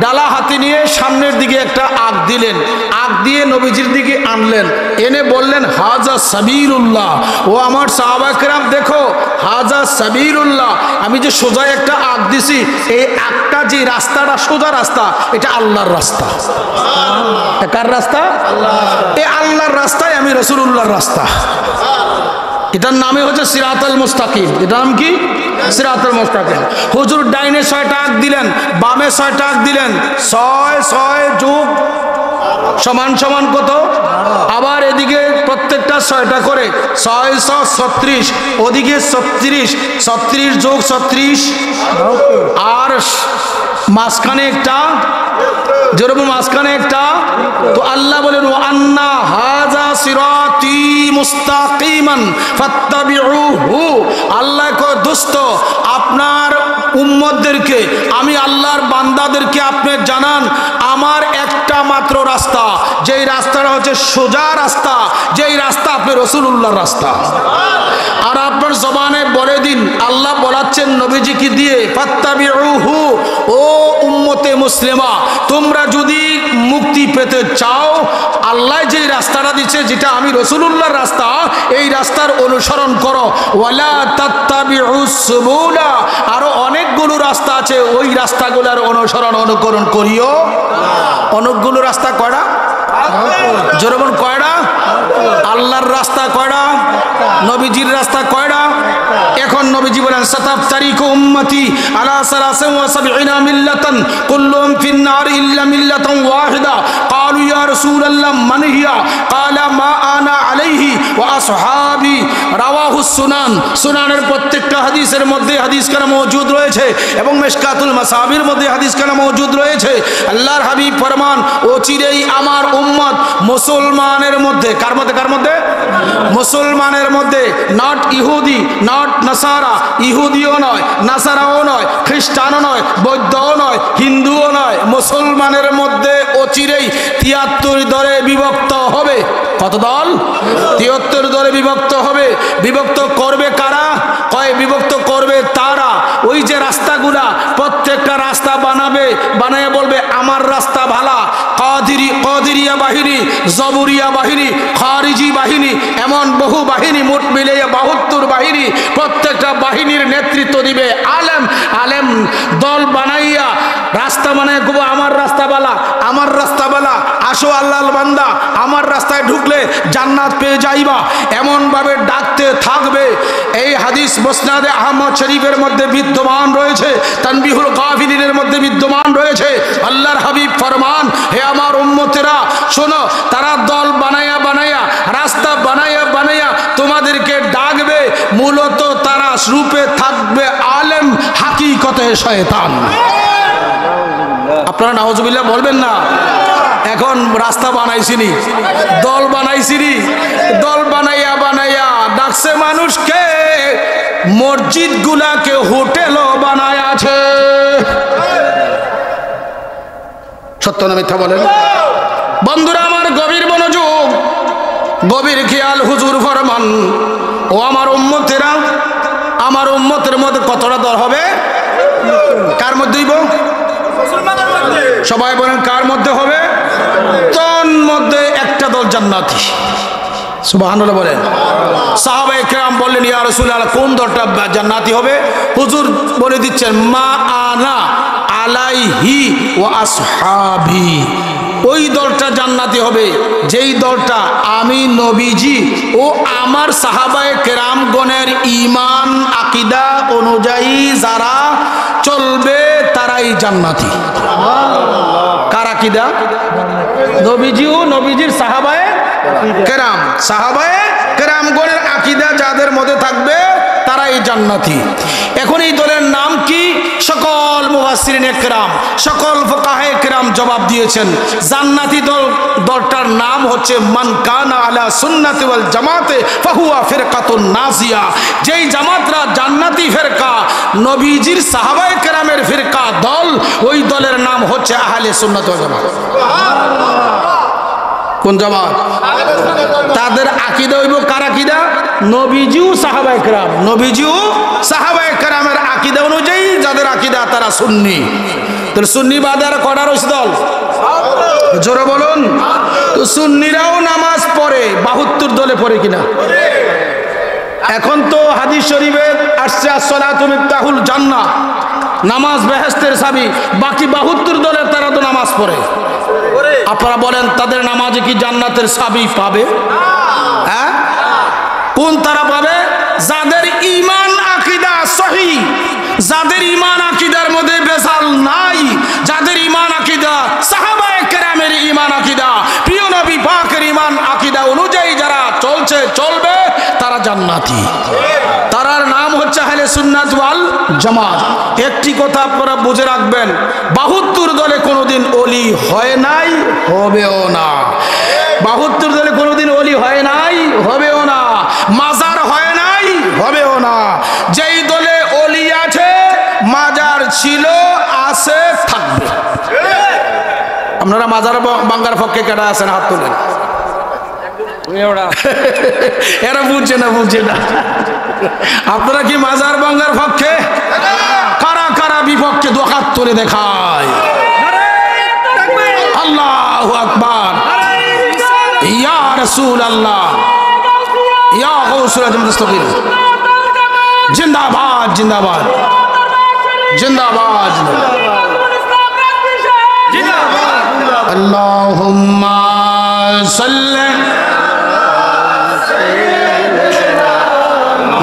ডালা হাতে নিয়ে সামনের দিকে একটা আগ দিলেন, আগ দিয়ে নবীজির দিকে আনলেন, এনে বললেন হাজা সাবিরুল্লাহ। ও আমার সাহাবা কেরাম দেখো, হাজা সাবিরুল্লাহ, আমি যে সোজা একটা আগ দিছি, এই আগটা যে রাস্তাটা সোজা রাস্তা, এটা আল্লাহর রাস্তা। কার রাস্তা? এই আল্লাহর রাস্তায়, আমি রাসূলুল্লাহর রাস্তা। এটার নামে হচ্ছে সিরাতাল মুস্তাকিম। এটার নাম কি? সিরাতাল মুস্তাকিম। হুজুর ডাইনে 6টা আগ দিলেন, বামে 6টা আগ দিলেন, 6 যোগ সমান সমান কত? আবার এদিকে প্রত্যেকটা 6টা করে 636, ওদিকে 36 যোগ 36 আর মাঝখানে একটা, যেরকম মাঝখানে একটা। তো আল্লাহ বলেন ওয়া আন্না হাযা সিরাতি মুস্তাকিমান ফাত্তাবিউহু। আল্লাহ কয় দোস্ত, আপনার উম্মতদেরকে, আমি আল্লাহর বান্দাদেরকে আপনি জানান আমার একটা মাত্র রাস্তা, যেই রাস্তাটা হচ্ছে সোজা রাস্তা, যেই রাস্তা আপনি রাসূলুল্লাহর রাস্তা। আর আপনার জবানে বলে দিন, আল্লাহ বলাচ্ছেন নবীজিকে দিয়ে, ফাত্তাবিউহু, ও উম্মতে মুসলিমা, তোমরা যদি মুক্তি পেতে চাও, আল্লাহ যেই রাস্তাটা দিচ্ছে, যেটা আমি রাসূলুল্লাহর রাস্তা, এই রাস্তার অনুসরণ করো। ওয়ালা তাত্তাবিউস সুবুলা, আরো অনেকগুলো রাস্তা আছে, ওই রাস্তাগুলোর অনুকরণ করিও। অনেকগুলো রাস্তা কয়টা? জোরবন কয়টা? আল্লাহর রাস্তা কয়টা? নবীজির রাস্তা কয়টা? এখন নবীজি বলেন সাতাফতারিকু উম্মতি আলা 73 মিল্লাতান কুল্লুহুম ফিন-নার ইল্লা মিল্লাতান ওয়াহিদা। ক্বালু ইয়া রাসূলুল্লাহ মান হিয়া? ক্বালা মা আনা আলাইহি ওয়া আসহাবি। রাওয়াহু সুনান। সুনানের প্রত্যেকটা হাদিসের মধ্যে হাদিস খানা মওজুদ রয়েছে এবং মিশকাতুল মাসাবির মধ্যে হাদিস খানা মওজুদ রয়েছে। আল্লাহর হাবিব ফরমান, ও চিরেই আমার উম্মত মুসলমানের মধ্যে, কার মধ্যে? কার মধ্যে? মুসলমানের মধ্যে, নট ইহুদি, নট নাসারা, ইহুদিও নয়, নাসারাও নয়, খ্রিস্টানও নয়, বৌদ্ধও নয়, হিন্দুও নয়, মুসলমানের মধ্যে অচিরেই 73 দলে বিভক্ত হবে। কত দল? 73 দলে বিভক্ত হবে। বিভক্ত করবে কারা? কয় বিভক্ত করবে তারা, ওই যে রাস্তাগুলা, প্রত্যেকটা রাস্তা বানায় বলবে আমার রাস্তা ভালা। কাদিরিয়া বাহিনী, জবুরিয়া বাহিনী, খারিজি বাহিনী, এমন বহু বাহিনী, মোট মিলে 72 বাহিনী। প্রত্যেকটা বাহিনীর নেতৃত্ব দিবে আলেম দল বানাইয়া, রাস্তা বানায় গো, আমার রাস্তা বালা, আমার রাস্তা বালা, আসো আল্লাহর বান্দা, আমার রাস্তায় ঢুকলে জান্নাত পেয়ে যাইবা, এমন ভাবে ডাকতে থাকবে। এই হাদিস মুসনাদে আহমদ শরীফের মধ্যে বিদ্যমান রয়েছে, তানবিহুল গাফিলিনের মধ্যে বিদ্যমান রয়েছে। আল্লাহর হাবিব ফরমান, হে আমার উম্মতেরা শোনো, তারা দল বানায়া রাস্তা বানায়া তোমাদেরকে ডাকবে, মূলত তারা রূপে থাকবে আলেম, হাকিকতে শয়তান। আপনারা নাউজুবিল্লাহ বলবেন না? এখন রাস্তা বানাইছিনি, দল বানাইছিনি, দল বানাইয়া ডাকছে মানুষকে, মসজিদ গুলাকে হোটেলও বানায় আছে। সত্য না মিথ্যা বলেন? বন্ধুরা আমার, গভীর মনোযোগ, গভীর খেয়াল। হুজুর ফরমান, ও আমার উম্মতেরা, আমার উম্মতের মধ্যে কতটা দল হবে? কার মধ্যে? সবাই বলেন কার মধ্যে হবে? তোর মধ্যে একটা দল জান্নাতি। সুবহানাল্লাহ বলেন। সাহাবায়ে কেরাম বললেন, ইয়া রাসূলুল্লাহ, কোন দলটা জান্নাতি হবে? হুজুর বলে দিচ্ছেন, মা আনা আলাইহি ওয়া আসহাবি, ওই দলটা জান্নাতি হবে যেই দলটা আমি নবীজি ও আমার সাহাবায়ে কেরামগণের ঈমান আকীদা অনুযায়ী যারা চলবে তারাই জান্নাতি। কার আকীদা? নবীজি ও নবীজির সাহাবায়ে কেরাম, সাহাবায়ে কেরামগণের আকীদা যাদের মধ্যে থাকবে তারাই জান্নাতি। এখন এই দলের নাম কি? সকল মুফাসসিরিনে কেরাম, সকল ফুকাহায়ে কেরাম জবাব দিয়েছেন জান্নাতি দলটার নাম হচ্ছে মান কানা আলা সুন্নাতি ওয়াল জামাতে ফাহুয়া ফিরকাতুন নাজিয়া। যেই জামাতরা জান্নাতি ফিরকা, নবীজির সাহাবায়ে কেরামের ফিরকা দল, ওই দলের নাম হচ্ছে আহলে সুন্নাত ওয়াল জামাত। কোন জামাত? তাদের আকীদা হইব কার আকীদা? নবীজিও সাহাবায়ে কেরাম, নবীজিও সাহাবায়ে কেরামের আকীদা অনুযায়ী যাদের আকীদা তারা সুন্নি। তো সুন্নি বাদে আর কয়টা রয়েছে দল? জোরে বলুন। তো সুন্নিরাও নামাজ পড়ে, 72 দলে পড়ে কিনা? এখন তো হাদিস শরীফে আসছে আসসালাতু মিফতাহুল জান্নাহ, নামাজ বেহেশতের চাবি। বাকি 72 দলের তারা তো নামাজ পড়ে। আপনারা বলেন তাদের নামাজে কি জান্নাতের চাবি পাবে? হ্যাঁ, কোন তারা পাবে? যাদের ঈমান আকীদা সহিহ, যাদের ঈমান আকীদার মধ্যে বেজাল নাই, যাদের ঈমান আকীদা সাহাবায়ে কেরামের ঈমান আকীদা, প্রিয় নবী পাকের ঈমান আকীদা অনুযায়ী যারা চলছে চলবে তারা জান্নাতি। তারার নাম হচ্ছে আহলে সুন্নাত ওয়াল জামাত। একটি কথা আপনারা বুঝে রাখবেন, 72 দলে কোনোদিন ওলি হয় নাই, হবেও না। 72 দলে কোনোদিন ওলি হয় নাই, হবেও না। মাজার হয় নাই, হবেও না। যেই দলে ওলি আছে, মাজার ছিল, আছে, থাকবে। আপনারা মাজার ভাঙ্গার পক্ষে কারা আছেন? হাত তোলেন। এরা বুঝছে না, বুঝছে না। আপনারা কি মাজার ভাঙ্গার পক্ষে? কারা কারা বিপক্ষে? দু হাত তুলে দেখায়। আল্লাহু আকবার, ইয়া রাসূলুল্লাহ, ইয়া গাউসুল আজম দস্তগীর, জিন্দাবাদ জিন্দাবাদ জিন্দাবাদ জিন্দাবাদ। আল্লাহুম্মা সাল্লি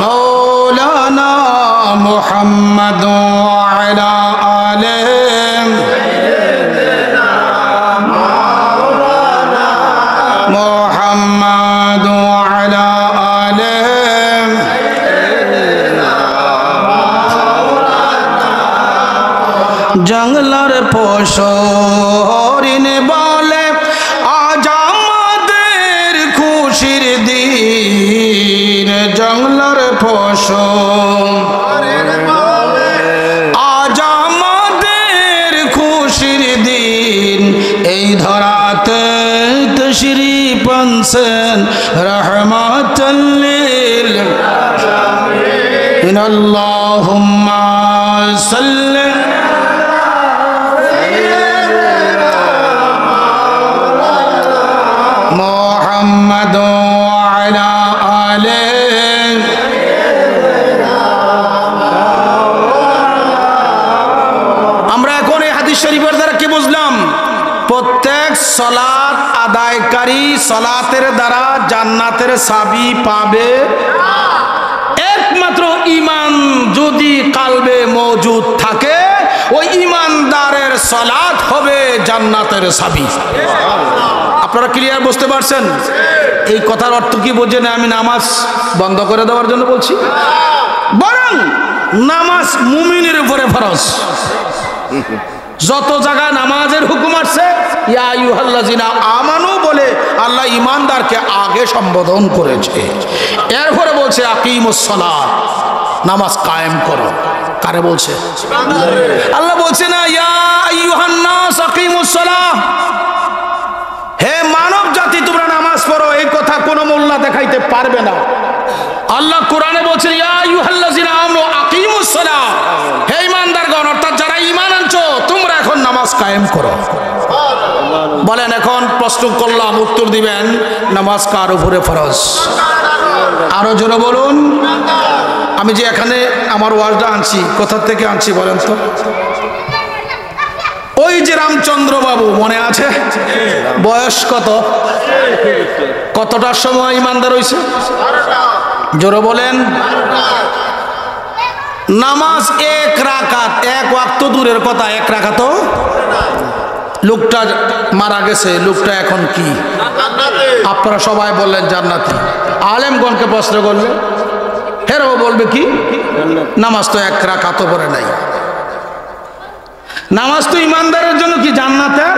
মাওলানা মুহাম্মদ ওয়া আলা আলিহি মুহাম্মদ ওয়া আলা আলিহি। জঙ্গলার পশু হরিণ বলে আজ আমাদের খুশির দিন। জঙ্গলার পশু আজ আমাদের খুশির দিন। এই ধরাতে তশরীফ আনছেন রাহমাতাল লিল আলামিন। আল্লাহুম্মা সাল্লি মুহাম্মদ ওয়া আলা আলিহি। আমরা এখন এই হাদিস শরীফের দ্বারা কি বুঝলাম? প্রত্যেক সালাত আদায়কারী সালাতের দ্বারা জান্নাতের চাবি পাবে একমাত্র ঈমান যদি কালবে মওজুদ থাকে, ওই ঈমানদারের সালাত হবে জান্নাতের চাবি। আপনারা ক্লিয়ার বুঝতে পারছেন? এই কথার অর্থ কি বোঝেন? আমি নামাজ বন্ধ করে দেওয়ার জন্য বলছি? বরং নামাজ মুমিনের উপরে ফরজ। যত জায়গায় নামাজের হুকুম আছে, ইয়া আইয়ুহাল্লাযিনা আমানু বলে আল্লাহ ঈমানদারকে আগে সম্বোধন করেছে। এরপরে বলছে আকিমুস সালাত, নামাজ কায়েম করো। কারে বলছে? আল্লাহ বলছে না ইয়া আইয়ুহান নাস আকিমুস সালাহ, হে মানব জাতি তোমরা নামাজ পড়ো। এই কথা কোনো মোল্লা দেখাইতে পারবে না। আল্লাহ কোরআনে বলছেন ইয়া আইয়ুহাল্লাযিনা আমানু আকিমুস সালাহ, হে ঈমানদারগণ, অর্থাৎ যারা ঈমান আনছো তোমরা এখন নামাজ কায়েম করো। বলেন, এখন প্রশ্ন করলাম, উত্তর দিবেন নামাজ কার উপরে ফরজ? আরো জোরে বলুন। আমি যে এখানে আমার ওয়াজটা আনছি, কোথা থেকে আনছি বলেন তো? ওই যে রামচন্দ্র বাবু মনে আছে? বয়স কত? কতটার সময় ইমানদার হইছে? জোরে বলেন। নামাজ এক রাকাত, এক ওয়াক্ত দূরের কথা, এক রাকাত। লোকটা মারা গেছে, লোকটা এখন কি? আপনারা সবাই বললেন জান্নাতি। আলেমগণকে প্রশ্ন করলে হেরাও বলবে কি? নামাজ তো এক রাকাতও পড়ে নাই। নামাজ তো ইমানদারের জন্য কি জান্নাতের?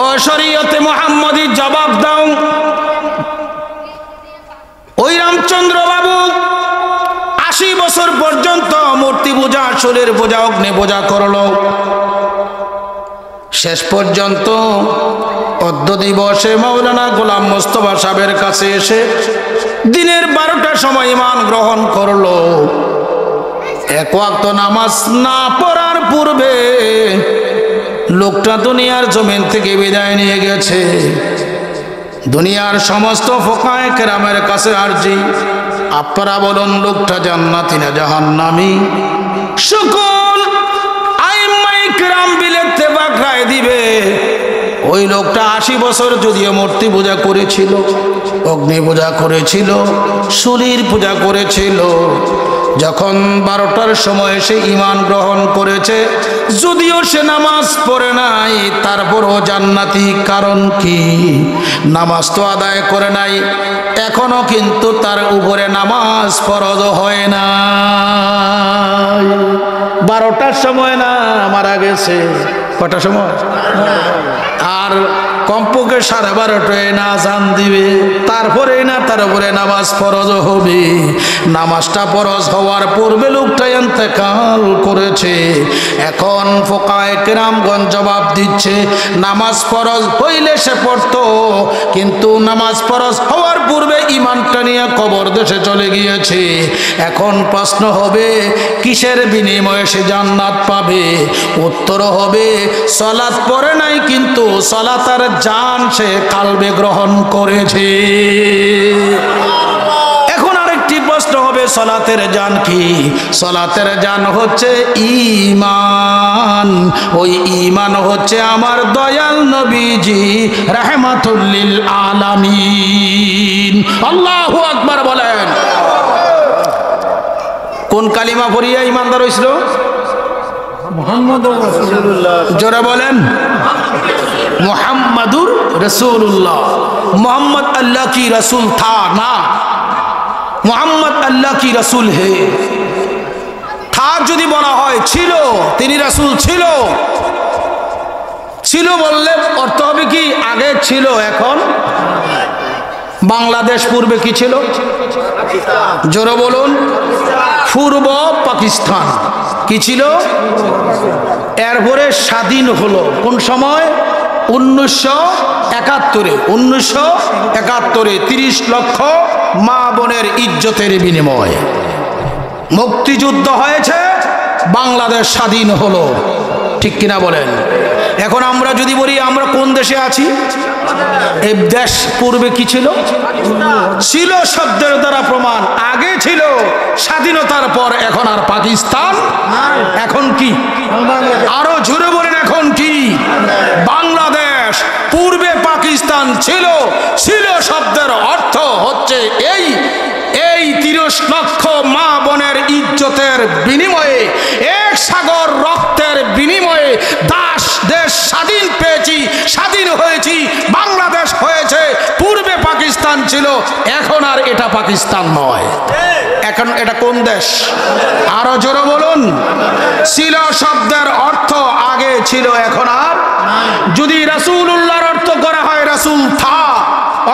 ও শরীয়তে মুহাম্মদী জবাব দাও। ওই রামচন্দ্র বাবু 80 বছর পর্যন্ত মূর্তি পূজা, আসলের পূজা, অগ্নি পূজা করলো। শেষ পর্যন্ত অদ্য দিবসে মাওলানা গোলাম মোস্তফা সাহেবের কাছে এসে দিনের 12টার সময় ঈমান গ্রহণ করলো। এক ওয়াক্ত নামাজ না পড়ার পূর্বে লোকটা দুনিয়ার জমিন থেকে বিদায় নিয়ে গেছে। দুনিয়ার সমস্ত ফুকায়ে কেরামের কাছে আরজি, আপনারা বলুন লোকটা জান্নাতি না জাহান্নামী? সকল আইম্মায়ে কেরাম বিল ইত্তেফাক রায় দিবে ওই লোকটা 80 বছর যদিও মূর্তি পূজা করেছিল, অগ্নি পূজা করেছিল, শরীর পূজা করেছিল, যখন 12টার সময় সে ঈমান গ্রহণ করেছে, যদিও সে নামাজ পড়ে নাই, তারপরও জান্নাতি। কারণ কি? নামাজ তো আদায় করে নাই, এখনো কিন্তু তার উপরে নামাজ ফরজ হয় না। 12টার সময় না মারা গেছে, কটার সময়? আর কমপক্ষে 12:30 না আযান দিবে, তারপরে না তার উপরে নামাজ ফরজ হবে। নামাজটা ফরজ হওয়ার পূর্বে লোকটা ইন্তেকাল করেছে। এখন ফুকায়ে কেরামগণ জবাব দিচ্ছে, নামাজ ফরজ হইলে সে পড়তো, কিন্তু নামাজ ফরজ হওয়ার পূর্বে ঈমানটা নিয়ে কবর দেশে চলে গিয়েছে। এখন প্রশ্ন হবে কিসের বিনিময়ে সে জান্নাত পাবে? উত্তর হবে সালাত পড়ে নাই, কিন্তু সালাতের জান সে কালবে গ্রহণ করেছে। এখন আরেকটি প্রশ্ন হবে, সালাতের জান কি? সালাতের জান হচ্ছে ঈমান। ওই ঈমান হচ্ছে আমার দয়াল নবীজি রাহমাতুল লিল আলামিন। আল্লাহু আকবার বলেন। কোন কালিমা পড়িয়া ঈমানদার হইছিল? মুহাম্মাদুর রাসূলুল্লাহ। জোরে বলেন, मुहम्मदुर रसूलुल्लाह। मोहम्मद अल्लाह की रसूल था ना, मोहम्मद अल्लाह की रसूल है। था যদি বলা হয় ছিল, তিনি রাসূল ছিল। ছিল বললে অর্থ হবে কি আগে ছিল, এখন বাংলাদেশ। পূর্বে কি ছিল? জোরে বলুন, পূর্ব পাকিস্তান। কি ছিল? এরপরে স্বাধীন হলো কোন সময়? 1971। 1971 30 লক্ষ মা বোনের ইজ্জতের বিনিময়ে মুক্তিযুদ্ধ হয়েছে, বাংলাদেশ স্বাধীন হলো। ঠিক কিনা বলেন? এখন আমরা যদি বলি আমরা কোন দেশে আছি? এই দেশ পূর্বে কি ছিল? ছিল শব্দের দ্বারা প্রমাণ, আগে ছিল স্বাধীনতার পর। এখন আর পাকিস্তান, এখন কি? আরো জোরে বলেন, এখন কি? বাংলাদেশ। পূর্বে পাকিস্তান ছিল। ছিল শব্দের অর্থ হচ্ছে এই 30 লক্ষ মা বোনের ইজ্জতের বিনিময়ে, এক সাগর রক্তের বিনিময়ে দেশ স্বাধীন পেয়েছি, স্বাধীন হয়েছি, বাংলাদেশ হয়েছে। পূর্বে পাকিস্তান ছিল, এখন আর এটা পাকিস্তান নয়। এখন এটা কোন দেশ? আরো জোরে বলুন। ছিল শব্দের অর্থ আগে ছিল, এখন আর। যদি রাসূলুল্লাহর অর্থ করা হয় রাসূল থা,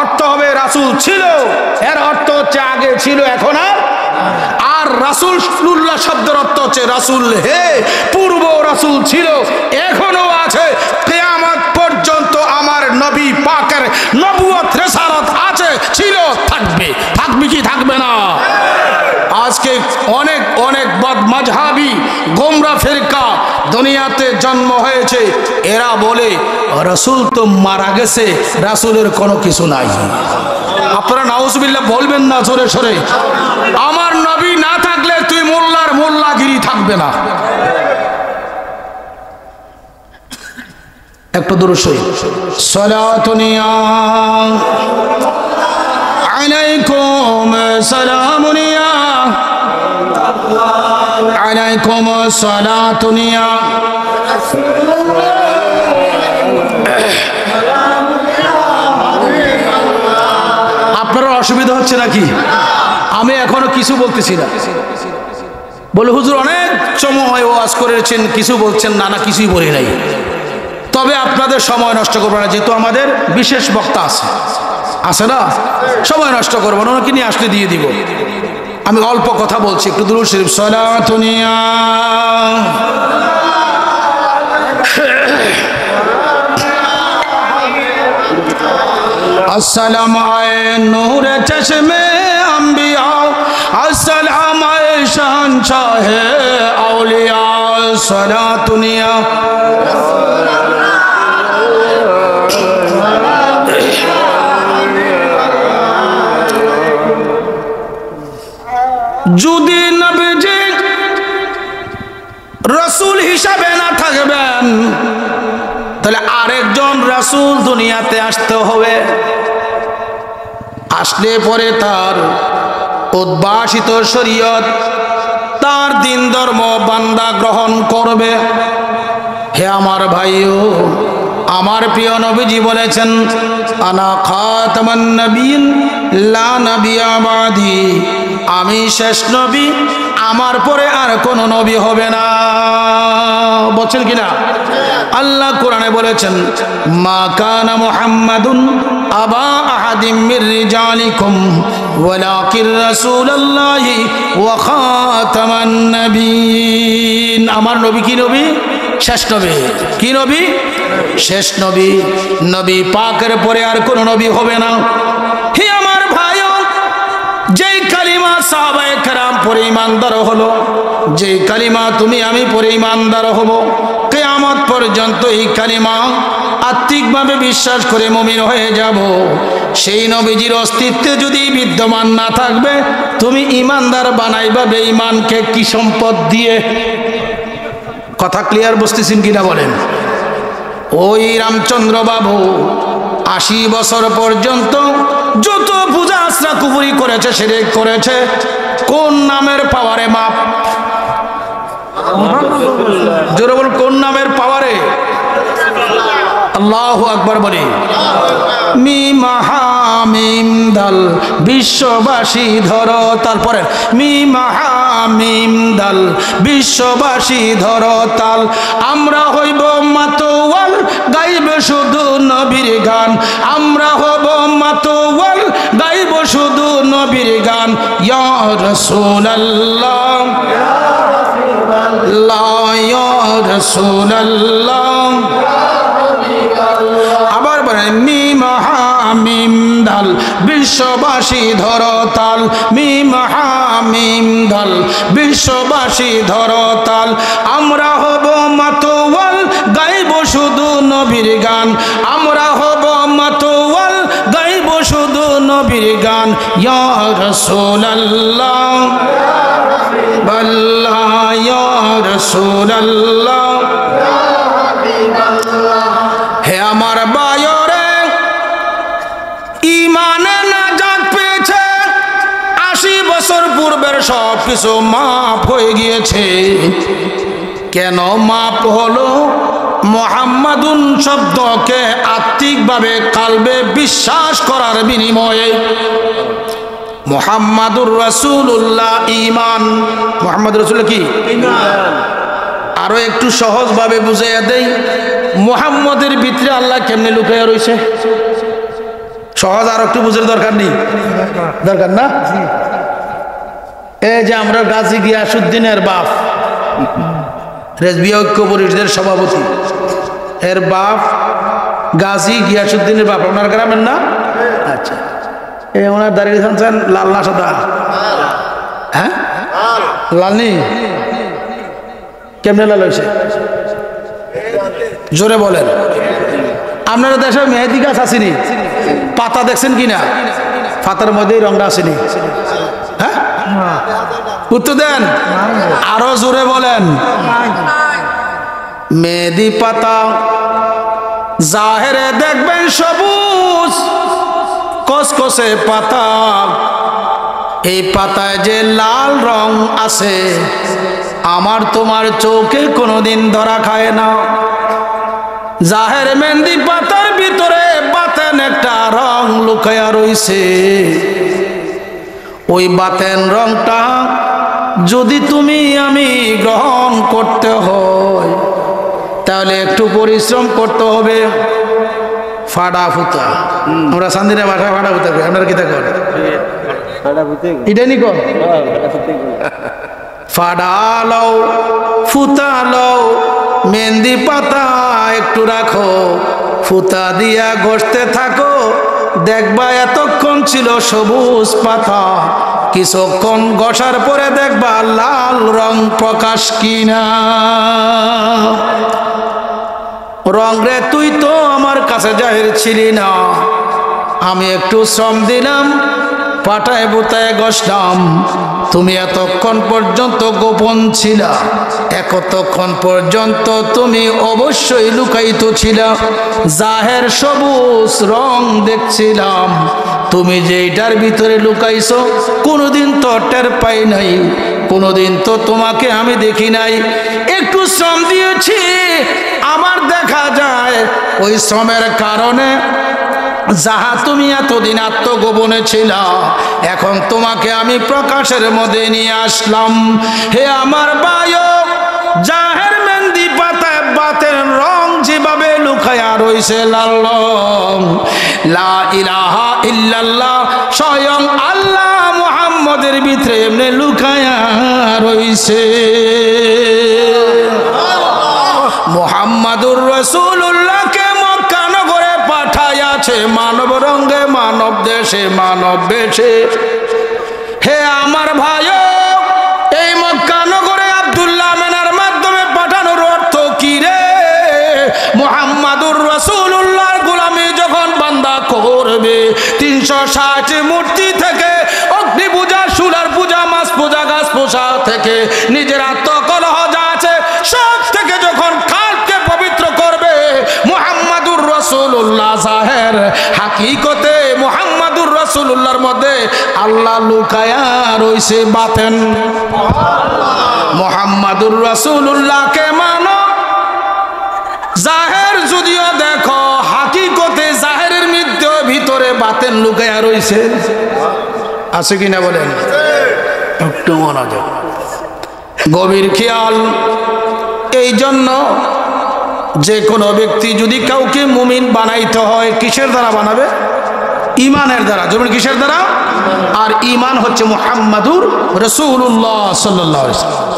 অর্থ হবে রাসূল ছিল, এর অর্থ হচ্ছে আগে ছিল, এখন আর। আর রাসূলুল্লাহ শব্দের অর্থ হচ্ছে রাসূল হে, পূর্ব রাসূল ছিল, এখনো আছে, কিয়ামত পর্যন্ত আমার নবী পাকের নবুয়ত রিসালাত আছে, ছিল, থাকবে। থাকবে কি থাকবে না? আজকে অনেক অনেক বদমাযহাবী গোমরা ফিরকা দুনিয়াতে জন্ম হয়েছে। এরা বলে রাসূল তো মারা গেছে, রাসূলের কোনো কিছু নাই। আপনারা নাউজুবিল্লাহ বলবেন না জোরে সরে? আমার নবী না থাকলে তুই মোল্লার মোল্লাগিরি থাকবে না। একটু দূর শরীফ সালাতুনিয়া আলাইকুম সালামুনিয়া আলাইকুম সালাতুনিয়া। আপনার অসুবিধা হচ্ছে নাকি? আমি এখনো কিছু বলতেছি না। বলে হুজুর অনেক সময় ওয়াজ করেছেন, কিছু বলছেন না, না কিছুই বলি নাই। তবে আপনাদের সময় নষ্ট করবো না, যেহেতু আমাদের বিশেষ বক্তা আছে না, সময় নষ্ট করবো না, ওনাকে নিয়ে আসলে দিয়ে দিব। আমি অল্প কথা বলছি, একটু দুরূদ শরীফ সালাতুনিয়া अस्सलाम आए नूर चश्मे अंबिया, अस्सलाम आए शहंशाह औलिया, सलातुनिया যদি নবীজি রাসূল হিসাবে না থাকবেন তাহলে আরেকজন রাসূল দুনিয়াতে আসতে হবে। আসলে পরে তার উদ্ভাসিত শরীয়ত, তার দিন ধর্ম বান্দা গ্রহণ করবে। হে আমার ভাইও, আমার প্রিয় নবীজি বলেছেন আনা খাতামান নবিয়্যিন লা নাবিয়্যা বাদি, আমি শেষ নবী, আমার পরে আর কোনো নবী হবে না। বলছেন কিনা? আল্লাহ কোরআনে বলেছেন মা কানা মুহাম্মাদুন আবা আহাদিম মির রিজালিকুম ওয়ালাকিন রাসূলুল্লাহি ওয়া খাতামান নবিয়্যিন। আমার নবী কি নবী? শেষ নবী। কি নবী? শেষ নবী। নবী পাকের পরে আর কোনো নবী হবে না। হে আমার ভাইও, যেই কালিমা সাহাবায়ে কেরাম পড়ে ঈমানদার হলো, যেই কালিমা তুমি আমি পড়ে ঈমানদার হব, কিয়ামত পর্যন্ত এই কালিমা আত্মিকভাবে বিশ্বাস করে মুমিন হয়ে যাব। সেই নবীজির অস্তিত্বে যদি বিদ্যমান না থাকবে, তুমি ঈমানদার বানাইবা বেঈমানকে কি সম্পদ দিয়ে? কথা ক্লিয়ার বুঝতেছেন কিনা বলেন? ওই রামচন্দ্র বাবু 80 বছর পর্যন্ত যত পূজা আশ্রা কুফরি করেছে, শিরক করেছে, কোন নামের পাওয়ারে মাপ? জোরে বল, কোন নামের পাওয়ারে? আল্লাহু আকবার বলি। মিম হা মিম দাল বিশ্ববাসী ধরো, তারপরে মিম হা মিম দাল বিশ্ববাসী ধরো তাল, আমরা হইব মাতোয়াল গাইবে শুধু নবীর গান, আমরা হব মাতোয়াল গাইব শুধু নবীর গান। ইয়া রাসূলুল্লাহ ইয়া রাসূলুল্লাহ। আবার বলেন মিম হা মিম দাল বিশ্ববাসী ধরো তাল, মিম হা মিম দাল বিশ্ববাসী ধরো তাল, আমরা হব মাতোয়াল গাইব শুধু নবীর গান, আমরা হব মাতোয়াল গাইব শুধু নবীর গান। ইয়া রাসূলুল্লাহ আল্লাহ ইয়া রাসূলুল্লাহ। হে আমার বায়রে, ইমানে নাজাত পেয়েছে, 80 বছর পূর্বের সব কিছু মাফ হয়ে গিয়েছে। কেন মাফ হলো? মুহাম্মাদুন শব্দকে আত্মিকভাবে কালবে বিশ্বাস করার বিনিময়ে। মুহাম্মাদুর রাসূলুল্লাহ ঈমান। মুহাম্মাদুর রাসূল কি? ঈমান। আরো একটু সহজভাবে বুঝাইয়া দেই, মুহাম্মদের ভিতরে আল্লাহ কেমনে লুকাইয়া রয়েছে? সহজ, আর একটু বুঝার দরকার নেই? দরকার না? এই যে আমরা গাজী গিয়াসউদ্দিনের বাপ, রেজবি ঐক্য পরিষদের সভাপতি, এর বাপ গাজী গিয়াসউদ্দিনের বাপ আপনার গ্রামের না? আচ্ছা, এই ওনার দাঁড়িয়ে থাকছেন লাল না সাদা? হ্যাঁ, লাল নেই। কেমনে লাল হয়েছে? জোরে বলেন। আপনারা দেশে মেহেদি গাছ আসেনি? পাতা দেখছেন কিনা? পাতার মধ্যেই রংটা আসেনি? হ্যাঁ, উত্তর দেন, আরো জোরে বলেন। মেহেদি পাতা জাহেরে দেখবেন সবুজ কসকসে পাতা, এই পাতায় যে লাল রং আছে আমার তোমার চোখে কোনোদিন ধরা খায় না। জাহের মেহেন্দি পাতার ভিতরে বাতেন একটা রং লুকায়া রইছে। ওই বাতেন রংটা যদি তুমি আমি গ্রহণ করতে হয় তাহলে একটু পরিশ্রম করতে হবে। ফাড়া ফুতা, আমরা সান্দিনা ভাষায় ফাড়া ফুতা করি, আপনারা কিতা করেন? এটা নি কর ফাড়া লও ফুতা লও, মেহেন্দি পাতা একটু রাখো, ফুতা দিয়া ঘষতে থাকো, দেখবা এতক্ষণ ছিল সবুজ পাতা, কিছুক্ষণ ঘষার পরে দেখবা লাল রং প্রকাশ কিনা। রং রে তুই তো আমার কাছে জাহির ছিলি না, আমি একটু শ্রম দিলাম, পাটায় বুতায় ঘষলাম, তুমি এতক্ষণ পর্যন্ত গোপন ছিলা, এতক্ষণ পর্যন্ত তুমি অবশ্যই লুকায়িত ছিলা। জাহের সবুজ রং দেখছিলাম, তুমি যে এটার ভিতরে লুকাইছো কোনোদিন তো টের পাই নাই, কোনোদিন তো তোমাকে আমি দেখি নাই। একটু শ্রম দিয়েছি, আমার দেখা যায় ওই শ্রমের কারণে যাহা তুমি এতদিন আত্মগোপনে ছিল, এখন তোমাকে আমি প্রকাশের মধ্যে নিয়ে আসলাম। হে আমার বায়ো, জাহের মেহেন্দি পাতায় বাতের রং যেভাবে লুকায়া রইছে লাল রং, লা ইলাহা ইল্লাল্লাহ স্বয়ং আল্লাহ মুহাম্মদের ভিতরে এমনি লুকায়া রইছে। মুহাম্মাদুর রাসূলুল্লাহকে মক্কা নগরে পাঠাইয়াছে মানব রঙ্গে, মানব দেশে, মানব বেশে। হে আমার ভাই, এই মক্কা নগরে আব্দুল্লাহ মেনার মাধ্যমে পাঠানোর অর্থ কি রে? মুহাম্মাদুর রাসূলুল্লাহর গোলামি যখন বান্দা করবে, 360 মূর্তি থেকে অগ্নি পূজা, সোলার পূজা, মাছ পূজা, গাছ পূজা থেকে নিজের আত্মকলহ যা আছে সব থেকে যখন কালকে পবিত্র করবে, মুহাম্মাদুর রাসূলুল্লাহ জাহের, হাকিকতে মুহাম্মাদুর রাসূলুল্লাহর মধ্যে আল্লাহ লুকায়া রইছে বাতেন। মুহাম্মাদুর রাসূলুল্লাহকে মানো, জাহের যদিও দেখো, হাকিকতে জাহেরের মধ্যে ভিতরে বাতেন লুকায়া রইছে। আছে কিনা বলেন? একটু মনোযোগ, গভীর খেয়াল। এই জন্য যে কোনো ব্যক্তি যদি কাউকে মুমিন বানাইতে হয়, কিসের দ্বারা বানাবে? ইমানের দ্বারা। যেমন কিসের দ্বারা? আর ইমান হচ্ছে মুহাম্মাদুর রাসূলুল্লাহ সাল্লাল্লাহু আলাইহি ওয়াসাল্লাম।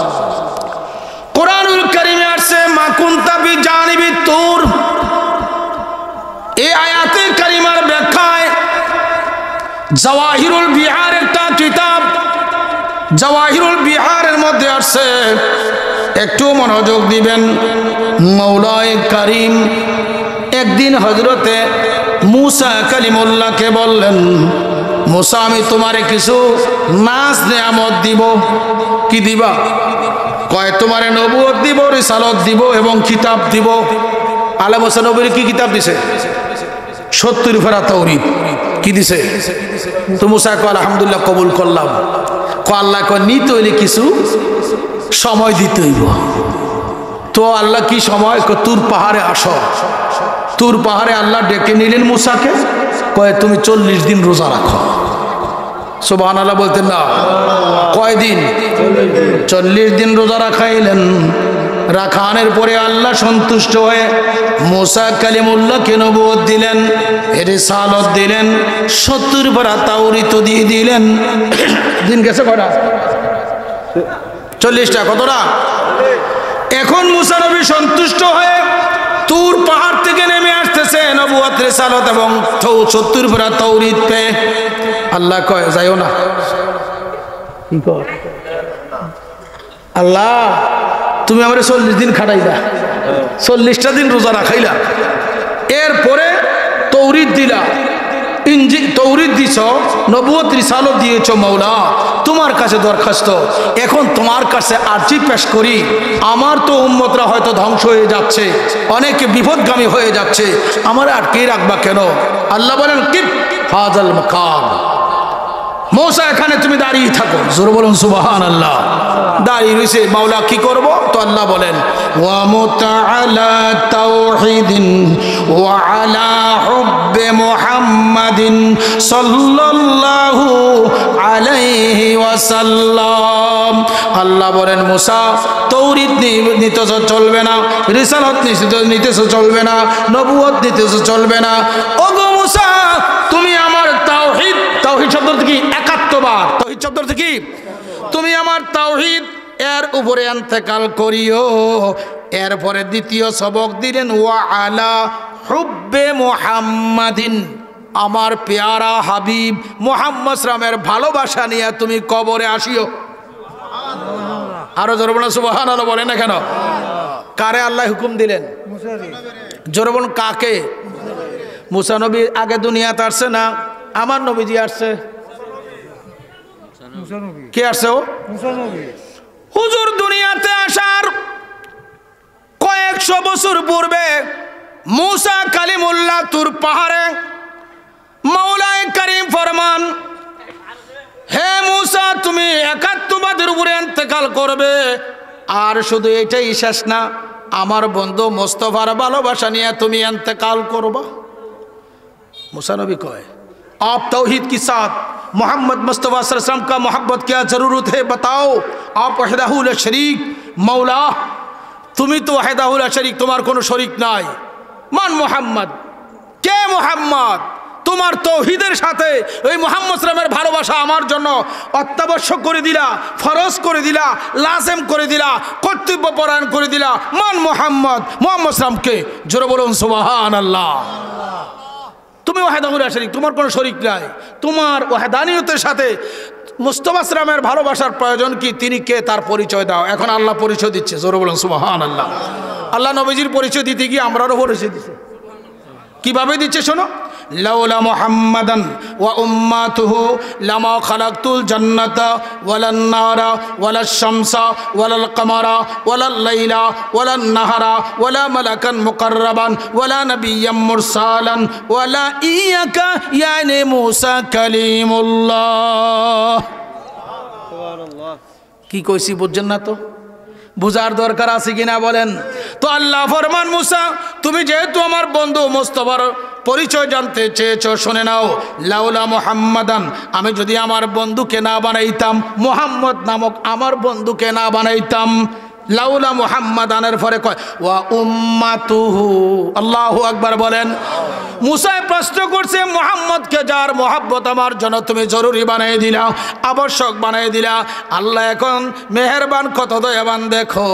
কোরআনুল কারীমে আসছে মা কুনতা বিজানিবি তুর। এই আয়াতে কারিমার ব্যাখ্যায় জাওয়াহিরুল বিহার একটা কিতাব, জাওয়াহিরুল বিহারের মধ্যে আসছে, একটু মনোযোগ দিবেন। মৌলায়ে কারীম একদিন হযরতে মুসা কালিমুল্লাহকে বললেন, মুসা আমি তোমারে কিছু নাজ নেয়ামত দিব। কি দিবা? কয় তোমারে নবুয়ত দিব, রিসালত দিব এবং কিতাব দিব। আলা মুসা নবীর কি কিতাব দিছে? 70 ফেরা তাওরীত। কি দিছে? তো মুসা কয় আলহামদুলিল্লাহ কবুল করলাম। কয় আল্লাহ কয় নিতে হইলে কিছু সময় দিতে হইব। তো আল্লাহ কি সময়? তুর পাহাড়ে আসো। তুর পাহাড়ে আল্লাহ ডেকে নিলেন মুসাকে, কয় তুমি 40 দিন রোজা রাখো। সুবহানাল্লাহ বলতেন না? কয়দিন? 40 দিন রোজা রাখাইলেন। রাখানের পরে আল্লাহ সন্তুষ্ট হয়ে মুসা কালিমুল্লাহকে নবুয়ত দিলেন, রিসালত দিলেন, 70 পারা তাওরীত দিয়ে দিলেন। দিন গেছে কয়টা? 40টা। কতটা? এখন মুসা নবী সন্তুষ্ট হয়ে তুর পাহাড় থেকে নেমে আসতেছে নবুয়ত, রিসালত এবং 70 পারা তাওরীত পেয়ে। আল্লাহ কয় যাইও না। কি কয়? আল্লাহ তুমি আমারে 40 দিন খাটাইলা, 40টা দিন রোজা রাখাইলা, এরপরে তৌরিদ দিলা, ইনজিল তৌরিদ দিছ, নবুয়ত রিসালত দিয়েছ। মাওলা তোমার কাছে দরখাস্ত, এখন তোমার কাছে আর্জি পেশ করি, আমার তো উম্মতরা হয়তো ধ্বংস হয়ে যাচ্ছে, অনেকে বিপদগামী হয়ে যাচ্ছে, আমার আটকে রাখবা কেন? আল্লাহ বলেন কিফ হাযাল মাকাম, মূসা এখানে তুমি দাঁড়িয়ে থাকো। জোরে বলুন সুবহানাল্লাহ। দাঁড়িয়ে রয়েছে, মাওলা কি করব? তো আল্লাহ বলেন ওয়া মুতাআলা তাওহীদিন ওয়া আলা হুব্বি মুহাম্মাদিন সাল্লাল্লাহু আলাইহি ওয়াসাল্লাম। আল্লাহ বলেন মূসা তাওরীত নিতে চলবে না, রিসালাত নিতে চলবে না, নবুয়ত নিতে চলবে না। ওগো মূসা তুমি আমার তাওহীদ, তাওহীদ শব্দটা কি? একাত্মবাদ। তাওহীদ শব্দটা কি? তুমি আমার তাওহীদ এর উপরে ইন্তেকাল করিও। এরপরে দ্বিতীয় সবক দিলেন ওয়া আলা হুব্বে মুহাম্মাদিন, আমার পেয়ারা হাবিব মুহাম্মদ সাল্লামের ভালোবাসা নিয়ে তুমি কবরে আসিও। আরো জোরে বলুন সুবহানাল্লাহ। বলেন না কেন? কারে আল্লাহ হুকুম দিলেন? জোরে বলুন কাকে? মুসা নবী আগে দুনিয়াতে আসছে না আমার নবীজি আসছে? কে আসছে? ও হুজুর দুনিয়াতে আসার কয়েকশো বছর পূর্বে মুসা কালিমুল্লাহ তুর পাহাড়ে মাওলায়ে কারীম ফরমান, হে মুসা তুমি একাত্মবাদের উপরে ইন্তেকাল করবে। আর শুধু এটাই শেষ না, আমার বন্ধু মুস্তাফার ভালোবাসা নিয়ে তুমি ইন্তেকাল করবা। मूसा नबी को है आप तौहीद के साथ मोहम्मद मुस्तफ़ा सल्लल्लाहु अलैहि वसल्लम का मोहब्बत क्या ज़रूरत है बताओ। आप वहदाहु ला शरीक मौला, তুমি তো ওয়াহদাহু লা শরীক, তোমার কোনো শরীক নাই। মান মুহাম্মদ, কে মুহাম্মদ? তোমার তৌহিদের সাথে ওই মুহাম্মদ সাল্লামের ভালোবাসা আমার জন্য অত্যাবশ্যক করে দিলা, ফরজ করে দিলা, লাজেম করে দিলা, কর্তব্য পরায়ণ করে দিলা। মান মুহাম্মদ, মুহাম্মদ সাল্লামকে জোরে বলুন সুবহানাল্লাহ। তুমি ওয়াহদাহু লা শরীক, তোমার কোনো শরীক নাই। তোমার ওয়াহদানিয়তের সাথে মুস্তাফা সাল্লামের ভালোবাসার প্রয়োজন কি? তিনি কে তার পরিচয় দাও। এখন আল্লাহ পরিচয় দিচ্ছে, জোরে বলুন সুবহানাল্লাহ। আল্লাহ নবীজির পরিচয় দিতে গিয়ে আমরারও পরিচয় দিচ্ছে। কিভাবে দিচ্ছে শোনো, লাউলা মুহাম্মাদান ওয়া উম্মাতুহু লামা খালাকতুল জান্নাতা ওয়ালান নারা ওয়ালাশ শামসা ওয়ালাল কামারা ওয়ালাল লাইলা ওয়ালান নাহারা ওয়ালা মালাকান মুকাররাবান ওয়ালা নাবিয়্যাম মুরসালান ওয়ালা ইয়াকা ইয়ানি মূসা কালিমুল্লাহ। সুবহানাল্লাহ। কি কইছি বুঝছেন না? তো বুঝার দরকার আছে কিনা বলেন? তো আল্লাহ ফরমান মুসা তুমি যেহেতু আমার বন্ধু মুস্তাফার পরিচয় জানতে চেয়েছো, শুনে নাও। লাউলা মুহাম্মাদান, আমি যদি আমার বন্ধুকে না বানাইতাম, মুহাম্মদ নামক আমার বন্ধুকে না বানাইতাম, লাউলা মুহাম্মাদানের পরে কয় ওয়া উম্মাতুহু, আল্লাহু আকবার বলেন। মুসা প্রশ্ন করছে মুহাম্মদকে যার মহব্বত আমার জন্য তুমি জরুরি বানিয়ে দিলা, আবশ্যক বানিয়ে দিলা। আল্লাহ এখন মেহেরবান কত দয়াবান দেখো।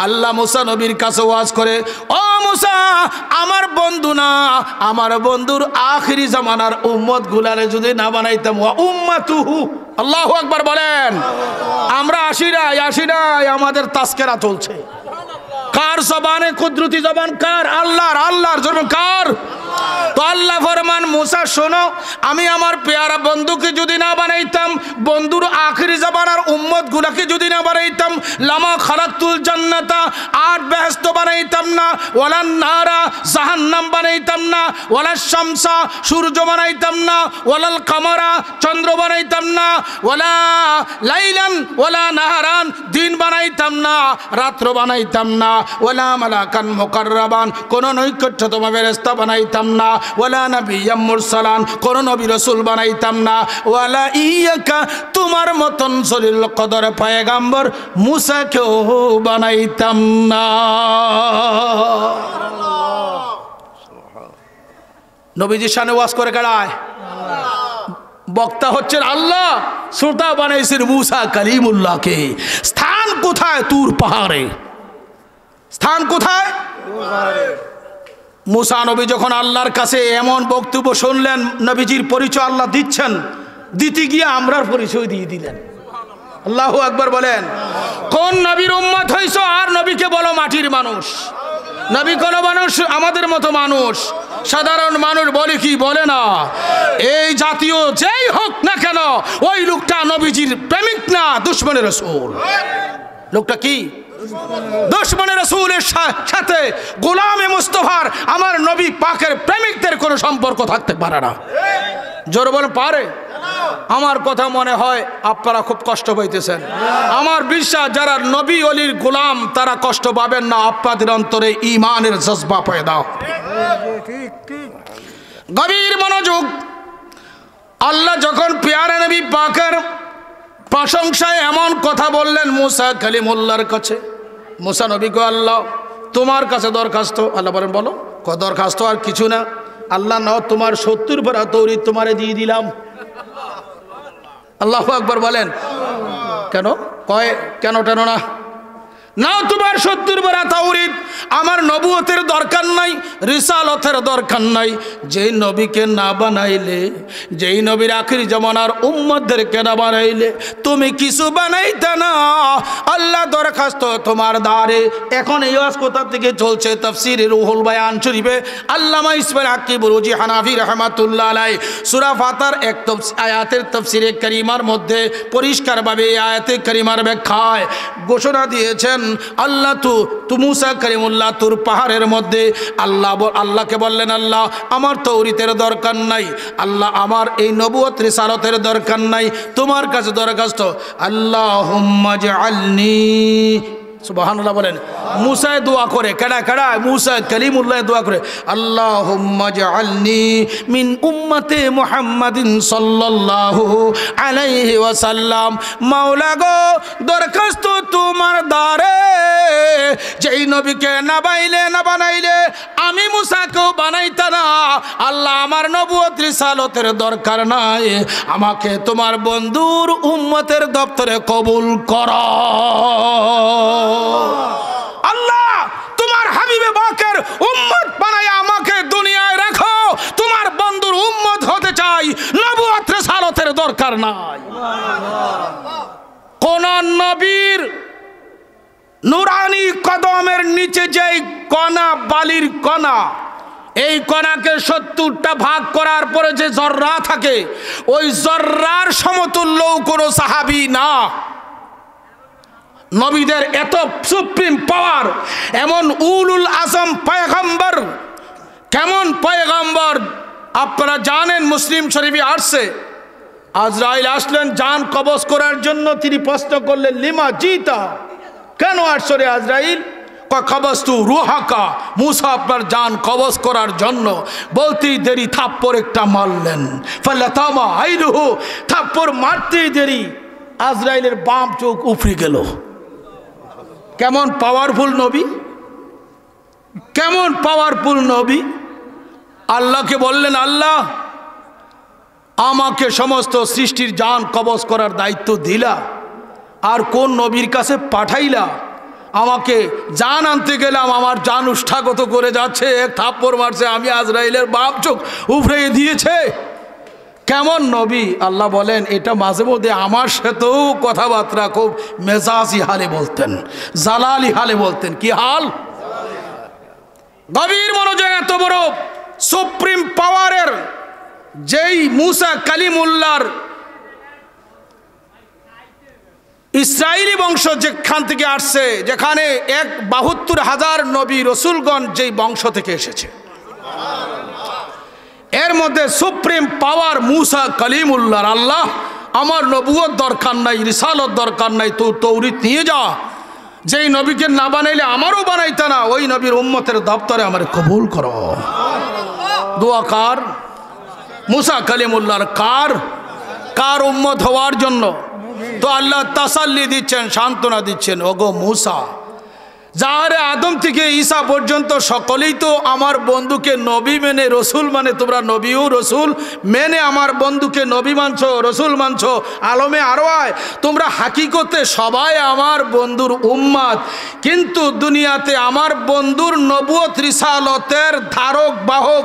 আল্লাহ মুসা নবীর কাছে ওয়াজ করে, ও মুসা আমার বন্ধু না, আমার বন্ধুর আখিরি জামানার উম্মত গুলারে যদি না বানাইতাম, ওয়া উম্মাতুহু, আল্লাহু আকবার বলেন। আমরা আসি নাই, আমাদের তাস্কেরা চলছে। কার জবানে কুদরতি জবান? কার? আল্লাহর। আল্লাহর জবান কার? তো আল্লাহ ফরমান মুসা শোনো, আমি আমার পেয়ারা বন্ধুকে যদি না বানাইতাম, বন্ধুর আখিরি জামানার উম্মত গুলাকে যদি না বানাইতাম, লামা খালাকতুল জান্নাতা, আর বেহেশত বানাইতাম না, ওয়ালান নারা, জাহান্নাম বানাইতাম না, ওয়ালাশ শামসা, সূর্য বানাইতাম না, ওয়ালাল কামারা, চন্দ্র বানাইতাম না, ওয়ালা লাইলান ওয়ালা নাহারান, দিন বানাইতাম না, রাত্র বানাইতাম না, ওয়ালা মালাকান মুকাররাবান, কোন নৈকট্যতম ফেরেশতা বানাইতাম না, ওয়ালা নাবিয়্যাম মুরসালান, কোন নবী রাসূল বানাইতাম না, ওয়ালা ইয়াকা, তোমার মতন জলিল কদর পয়গম্বর মুসাকেও বানাইতাম না। নবীজির শানে ওয়াজ করে কাড়ায় বক্তা হচ্ছেন আল্লাহ, শ্রোতা বানাইছেন মুসা কালিমুল্লাহকে। স্থান কোথায়? তুর পাহাড়ে। স্থান কোথায়? মুসা নবী যখন আল্লাহর কাছে এমন বক্তব্য শুনলেন, নবীজির পরিচয় আল্লাহ দিচ্ছেন, দিতে গিয়ে আমরার পরিচয় দিয়ে দিলেন। আল্লাহু আকবার বলেন। কোন নবীর উম্মত হইছো আর নবীকে বলো মাটির মানুষ? নবী কোন মানুষ? আমাদের মতো মানুষ। সাধারণ মানুষ বলে কি বলে না, এই জাতীয় যেই হোক না কেন ওই লোকটা নবীজির প্রেমিক না, দুশমনের রাসূল। লোকটা কি? দুশমনের রাসূলের সাথে গোলামে মুস্তাফার আমার নবী পাকের প্রেমিকদের কোনো সম্পর্ক থাকতে পারে না। জোর বল পারে? আমার কথা মনে হয় আপনারা খুব কষ্ট পাইতেছেন। আমার বিশ্বাস যারা নবী অলির গোলাম তারা কষ্ট পাবেন না, আপনাদের অন্তরে ঈমানের জজবা পয়দা। গভীর মনোযোগ। আল্লাহ যখন পেয়ারা নবী পাকের প্রশংসায় এমন কথা বললেন মুসা কালিমুল্লাহর কাছে, মুসা নবী গো আল্লাহ তোমার কাছে দরখাস্ত। আল্লাহ বলেন বলো। দরখাস্ত আর কিছু না। আল্লাহ নাও তোমার 70 পারা তৌরিত তোমারে দিয়ে দিলাম। আল্লাহু আকবার বলেন। কেন কয় কেন টেন না? নাও তোমার 70 পারা তাওরীত। আমার নবুয়তের দরকার নাই, রিসালতের দরকার নাই। যেই নবীকে না বানাইলে, যেই নবীর আখির জামানার উম্মতদেরকে না বানাইলে তুমি কিছু বানাইতে না। আল্লাহ দরখাস্ত তোমার দ্বারে। এখন এই ওয়াজ কোথা থেকে চলছে? তাফসীরে রুহুল বায়ান শরীফে আল্লামা ইসমাইল হাক্কি বুরুজি হানাফি রাহমাতুল্লাহ আলাইহি সূরা ফাতার এক আয়াতের তাফসীরে কারিমার মধ্যে পরিষ্কারভাবে এই আয়াতে কারিমার ব্যাখ্যায় ঘোষণা দিয়েছেন আল্লাহ তু মুসা কালিমুল্লাহ তুর পাহাড়ের মধ্যে আল্লাহকে বললেন আল্লাহ আমার তৌরিতের দরকার নাই, আল্লাহ আমার এই নবুয়ত রিসালতের দরকার নাই, তোমার কাছে দরখাস্ত আল্লাহুম্মা জাআলনি। সুবহানাল্লাহ বলেন। মুসা দোয়া করে, কেডা কেডা? মুসা কালিমুল্লাহ দোয়া করে আল্লাহুম্মা জাআলনি মিন উম্মতি মুহাম্মাদিন সাল্লাল্লাহু আলাইহি ওয়াসাল্লাম। মাওলা গো দরখাস্ত তোমার দ্বারে, যেই নবীকে না বানাইলে আমি মুসাকেও বানাইতা না। আল্লাহ আমার নবুয়ত রিসালতের দরকার নাই, আমাকে তোমার বন্ধুর উম্মতের দপ্তরে কবুল করো। আল্লাহ তোমার হাবিবে পাকের উম্মত বানায় আমাকে দুনিয়ায় রাখো, তোমার বন্ধুর উম্মত হতে চাই, নবুয়ত রিসালতের দরকার নাই। কোন নবীর নুরানি কদমের নিচে যেই কণা, বালির কণা, এই কণাকে 70টা ভাগ করার পরে যে জর্রা থাকে, ওই জর্রার সমতুল্য কোনো সাহাবী না। নবীদের এত সুপ্রিম পাওয়ার, এমন উলুল আজম পয়গম্বর। কেমন পয়গম্বর আপনারা জানেন? মুসলিম শরীফে আসছে আজরাইল আসলেন জান কবজ করার জন্য। তিনি প্রশ্ন করলেন লিমা জিতা, কেন আসছো রে আজরাইল? কবজতু রুহাকা, মুসা আপনার জান কবজ করার জন্য। বলতেই দেরি থাপ্পড় একটা মারলেন, ফালাতামা আইলুহু, থাপ্পড় মারতেই দেরি আজরাইলের বাম চোখ উপড়ে গেল। কেমন পাওয়ারফুল নবী, কেমন পাওয়ারফুল নবী। আল্লাহকে বললেন আল্লাহ আমাকে সমস্ত সৃষ্টির জান কবজ করার দায়িত্ব দিলা, আর কোন নবীর কাছে পাঠাইলা? আমাকে জান আনতে গেলাম, আমার জান উষ্ঠাগত করে যাচ্ছে, এক থাপ্পড় মারছে, আমি আজরাইলের বাপ চোখ উফরে দিয়েছে। কেমন নবী? আল্লাহ বলেন এটা মাঝে মধ্যে আমার সাথেও কথাবার্তা খুব মেজাজি হালে বলতেন, জালালি হালে বলতেন। কি হাল? গভীর মনোযোগ। এত বড় সুপ্রিম পাওয়ারের যেই মুসা কালিমুল্লাহর ইসরায়েলি বংশ যেখান থেকে আসছে, যেখানে 72,000 নবী রসুলগণ যেই বংশ থেকে এসেছে, এর মধ্যে সুপ্রিম পাওয়ার মুসা কালিমুল্লাহর। আল্লাহ আমার নবুয়ত দরকার নাই, রিসালত দরকার নাই, তো তৌরিত নিয়ে যা। যেই নবীকে না বানাইলে আমারও বানাইতে না, ওই নবীর উম্মতের দপ্তরে আমার কবুল করো। দোয়া কার? মুসা কালিমুল্লাহর। কার উম্মত হওয়ার জন্য? তো আল্লাহ তাসাল্লি দিচ্ছেন, সান্ত্বনা দিচ্ছেন, ওগো মুসা, যাহারে আদম থেকে ঈসা পর্যন্ত সকলেই তো আমার বন্ধুকে নবী মেনে, রসুল মানে, তোমরা নবী ও রসুল মেনে আমার বন্ধুকে নবী মানছো, রসুল মানছো। আলমে আরওয়ায় তোমরা হাকিকতে সবাই আমার বন্ধুর উম্মাত, কিন্তু দুনিয়াতে আমার বন্ধুর নবুয়ত রিসালতের ধারক বাহক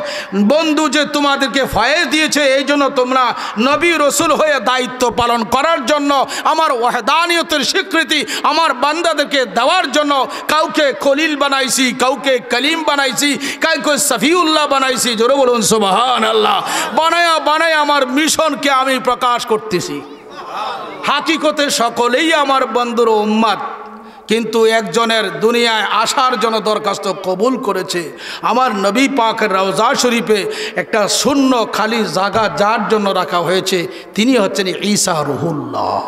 বন্ধু যে তোমাদেরকে ফয়েজ দিয়েছে, এই জন্য তোমরা নবী রসুল হয়ে দায়িত্ব পালন করার জন্য, আমার ওয়াহদানিয়তের স্বীকৃতি আমার বান্দাদেরকে দেওয়ার জন্য কাউকে খলিল বানাইছি, কাউকে কলিম বানাইছি, কাউকে সফিউল্লাহ বানাইছি। জোরে বলুন সুবহানাল্লাহ। বানায়া বানায়া আমার মিশনকে আমি প্রকাশ করতেছি। হাকিকতে সকলেই আমার বন্ধুর উম্মত, কিন্তু একজনের দুনিয়ায় আসার জন্য দরখাস্ত কবুল করেছে। আমার নবী পাকের রওজা শরীফে একটা শূন্য খালি জায়গা যার জন্য রাখা হয়েছে, তিনি হচ্ছেন ঈসা রুহুল্লাহ।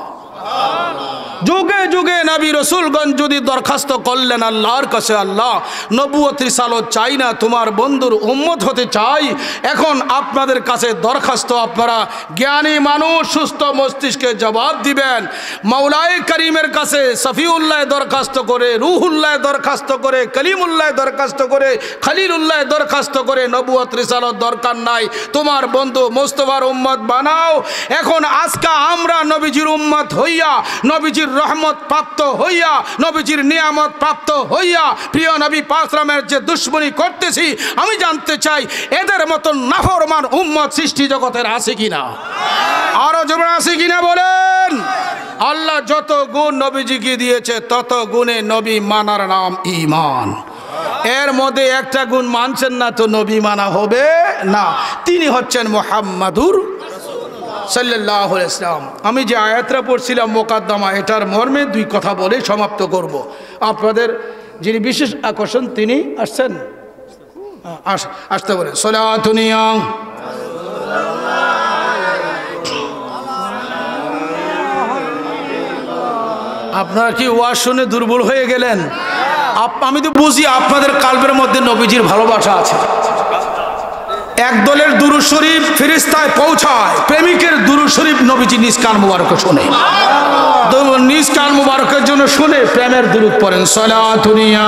যুগে যুগে নবী রসুলগঞ্জ যদি দরখাস্ত করলেন আল্লাহর কাছে, আল্লাহ নবুয়ত রিসালত চাই না, তোমার বন্ধুর উম্মত হতে চাই। এখন আপনাদের কাছে দরখাস্ত, আপনারা জ্ঞানী মানুষ, সুস্থ মস্তিষ্কে জবাব দিবেন। মাওলাই করিমের কাছে সফিউল্লাহ দরখাস্ত করে, রুহুল্লাহ দরখাস্ত করে, কলিমুল্লাহ দরখাস্ত করে, খলিলুল্লাহ দরখাস্ত করে, নবুয়ত রিসালত দরকার নাই, তোমার বন্ধু মোস্তফার উম্মত বানাও। এখন আজকে আমরা নবীজির উম্মত হইয়া, নবীজির রহমত প্রাপ্ত হইয়া, নবীজির নিয়ামত প্রাপ্ত হইয়া প্রিয় নবী পাক সাল্লামের যে দুশ্মনী করতেছি, আমি জানতে চাই এদের মতন নাফরমান উম্মত সৃষ্টি জগতের আছে কিনা? আরো জোরে আছে কিনা বলেন। আল্লাহ যত গুণ নবীজিকে দিয়েছে তত গুণে নবী মানার নাম ঈমান। এর মধ্যে একটা গুণ মানছেন না তো নবী মানা হবে না। তিনি হচ্ছেন মুহাম্মাদুর সাল্লাল্লাহু আলাইহি ওয়াসাল্লাম। আমি যে আয়াতটা পড়ছিলাম মোকাদ্দমা, এটার মর্মে দুই কথা বলে সমাপ্ত করব। আপনাদের যিনি বিশেষ আকর্ষণ তিনি আসছেন, আসতে বলে সলাতুনিয়া। আপনারা কি ওয়াজ শুনে দুর্বল হয়ে গেলেন? আমি তো বুঝি আপনাদের কালবের মধ্যে নবীজির ভালোবাসা আছে। একদলের দুরূদ শরীফ ফেরেশতায় পৌঁছায়, প্রেমিকের দুরূদ শরীফ নবীজি নিজ কান মুবারকে শুনে, নিজ কান মুবারকের জন্য শুনে প্রেমের দুরূদ পড়েন। সালাতুনিয়া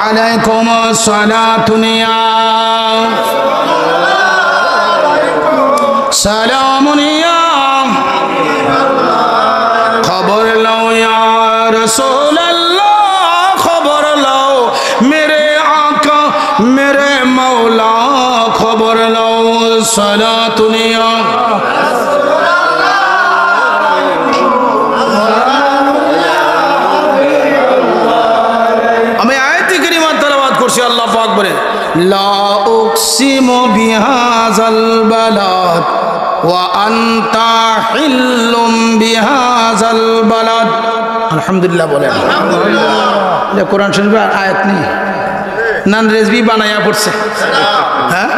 আলাইকুম সালাতুনিয়া সালামুনিয়া খবর লও ইয়া रसूल अल्लाह, खबर लो मेरे आका मेरे मौला, खबर लो सलातुनिया। আমি আয়াতে কারিমা তেলাওয়াত করছি। আল্লাহ পাক বলেন লা উকসিমু বিহাযাল বালাদ ওয়া আনতা হিল্লুম বিহাযাল বালাদ। আলহামদুলিল্লাহ বলেন। কোরআন শরীফের আয়াত নেই, নান রেজবি বানাইয়া পড়ছে। হ্যাঁ,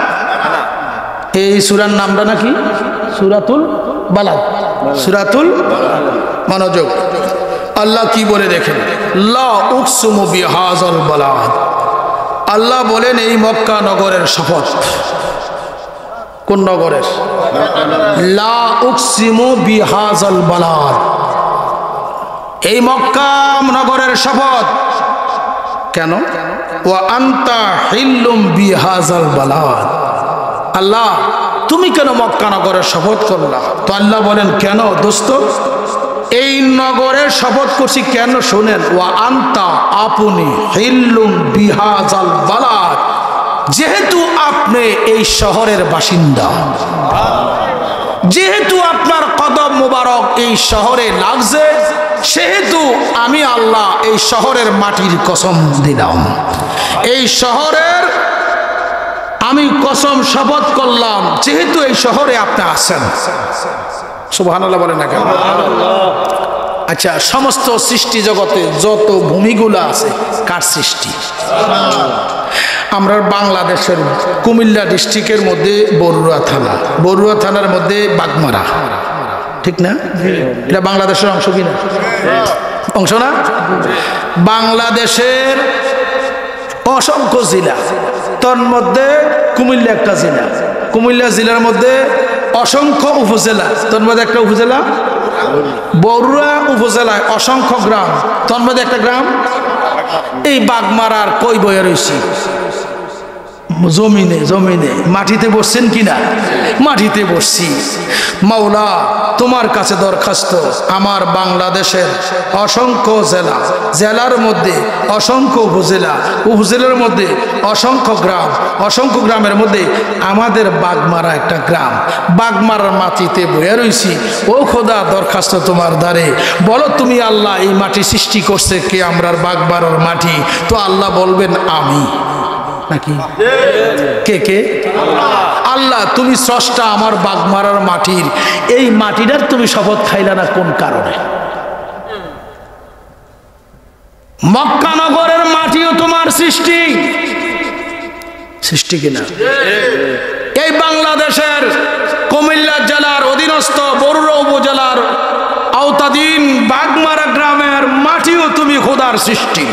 এই সূরার নামটা নাকি সূরাতুল বালাদ। সূরাতুল মনোযোগ, আল্লাহ কি বলে দেখেন, লা উকসিমু বিহাযাল বালাদ। আল্লাহ বলেন এই মক্কা নগরের শপথ। কোন নগরের? লা উকসিমু বিহাযাল বালাদ, এই মক্কা নগরের শপথ। কেন? ওয়া আনতা হিল্লুম বিহাযাল বালাদ। আল্লাহ তুমি কেন মক্কা নগরের শপথ করলা? তো আল্লাহ বলেন কেন দোস্ত, এই নগরের শপথ করছি কেন শোনেন। ওয়া আনতা আপনি হিল্লুম বিহাযাল বালাদ, যেহেতু আপনি এই শহরের বাসিন্দা, যেহেতু আপনার কদম মুবারক এই শহরে লাগছে, সেহেতু আমি আল্লাহ এই শহরের মাটির কসম দিলাম, এই শহরের আমি কসম শপথ করলাম, যেহেতু এই শহরে আপনি আছেন। সুবহানাল্লাহ বলেন না কেন? আচ্ছা, সমস্ত সৃষ্টি জগতে যত ভূমিগুলো আছে কার সৃষ্টি? আমরা বাংলাদেশের কুমিল্লা ডিস্ট্রিক্টের মধ্যে বরুড়া থানা, বরুড়া থানার মধ্যে বাগমারা, ঠিক না? এটা বাংলাদেশের অংশ কিনা? অংশ না? বাংলাদেশের অসংখ্য জেলা, তার মধ্যে কুমিল্লা একটা জেলা, কুমিল্লা জেলার মধ্যে অসংখ্য উপজেলা, তার মধ্যে একটা উপজেলা বরুড়া উপজেলায় অসংখ্য গ্রাম, তার মধ্যে একটা গ্রাম এই বাগমারার কই বয়ে রয়েছি জমিনে জমিনে মাটিতে বসছেন কিনা? মাটিতে বসছি। মাওলা তোমার কাছে দরখাস্ত, আমার বাংলাদেশের অসংখ্য জেলা, জেলার মধ্যে অসংখ্য উপজেলা, উপজেলার মধ্যে অসংখ্য গ্রাম, অসংখ্য গ্রামের মধ্যে আমাদের বাগমারা একটা গ্রাম, বাগমারার মাটিতে বয়ে রয়েছি। ও খোদা, দরখাস্ত তোমার দ্বারে, বলো তুমি আল্লাহ এই মাটি সৃষ্টি করছে কে? আমরার বাগমারার মাটি। তো আল্লাহ বলবেন আমি নাকি কে? কে? আল্লাহ। তুমি স্রষ্টা আমার বাগমারার মাটির। এই মাটিটার তুমি শপথ খাইলা না কোন কারণে? মক্কা নগরের মাটিও তোমার সৃষ্টি, সৃষ্টি কিনা? এই বাংলাদেশের কুমিল্লা জেলার অধীনস্থ বরুড়া উপজেলার আওতাধীন বাগমারা গ্রামের মাটিও তুমি খোদার সৃষ্টি।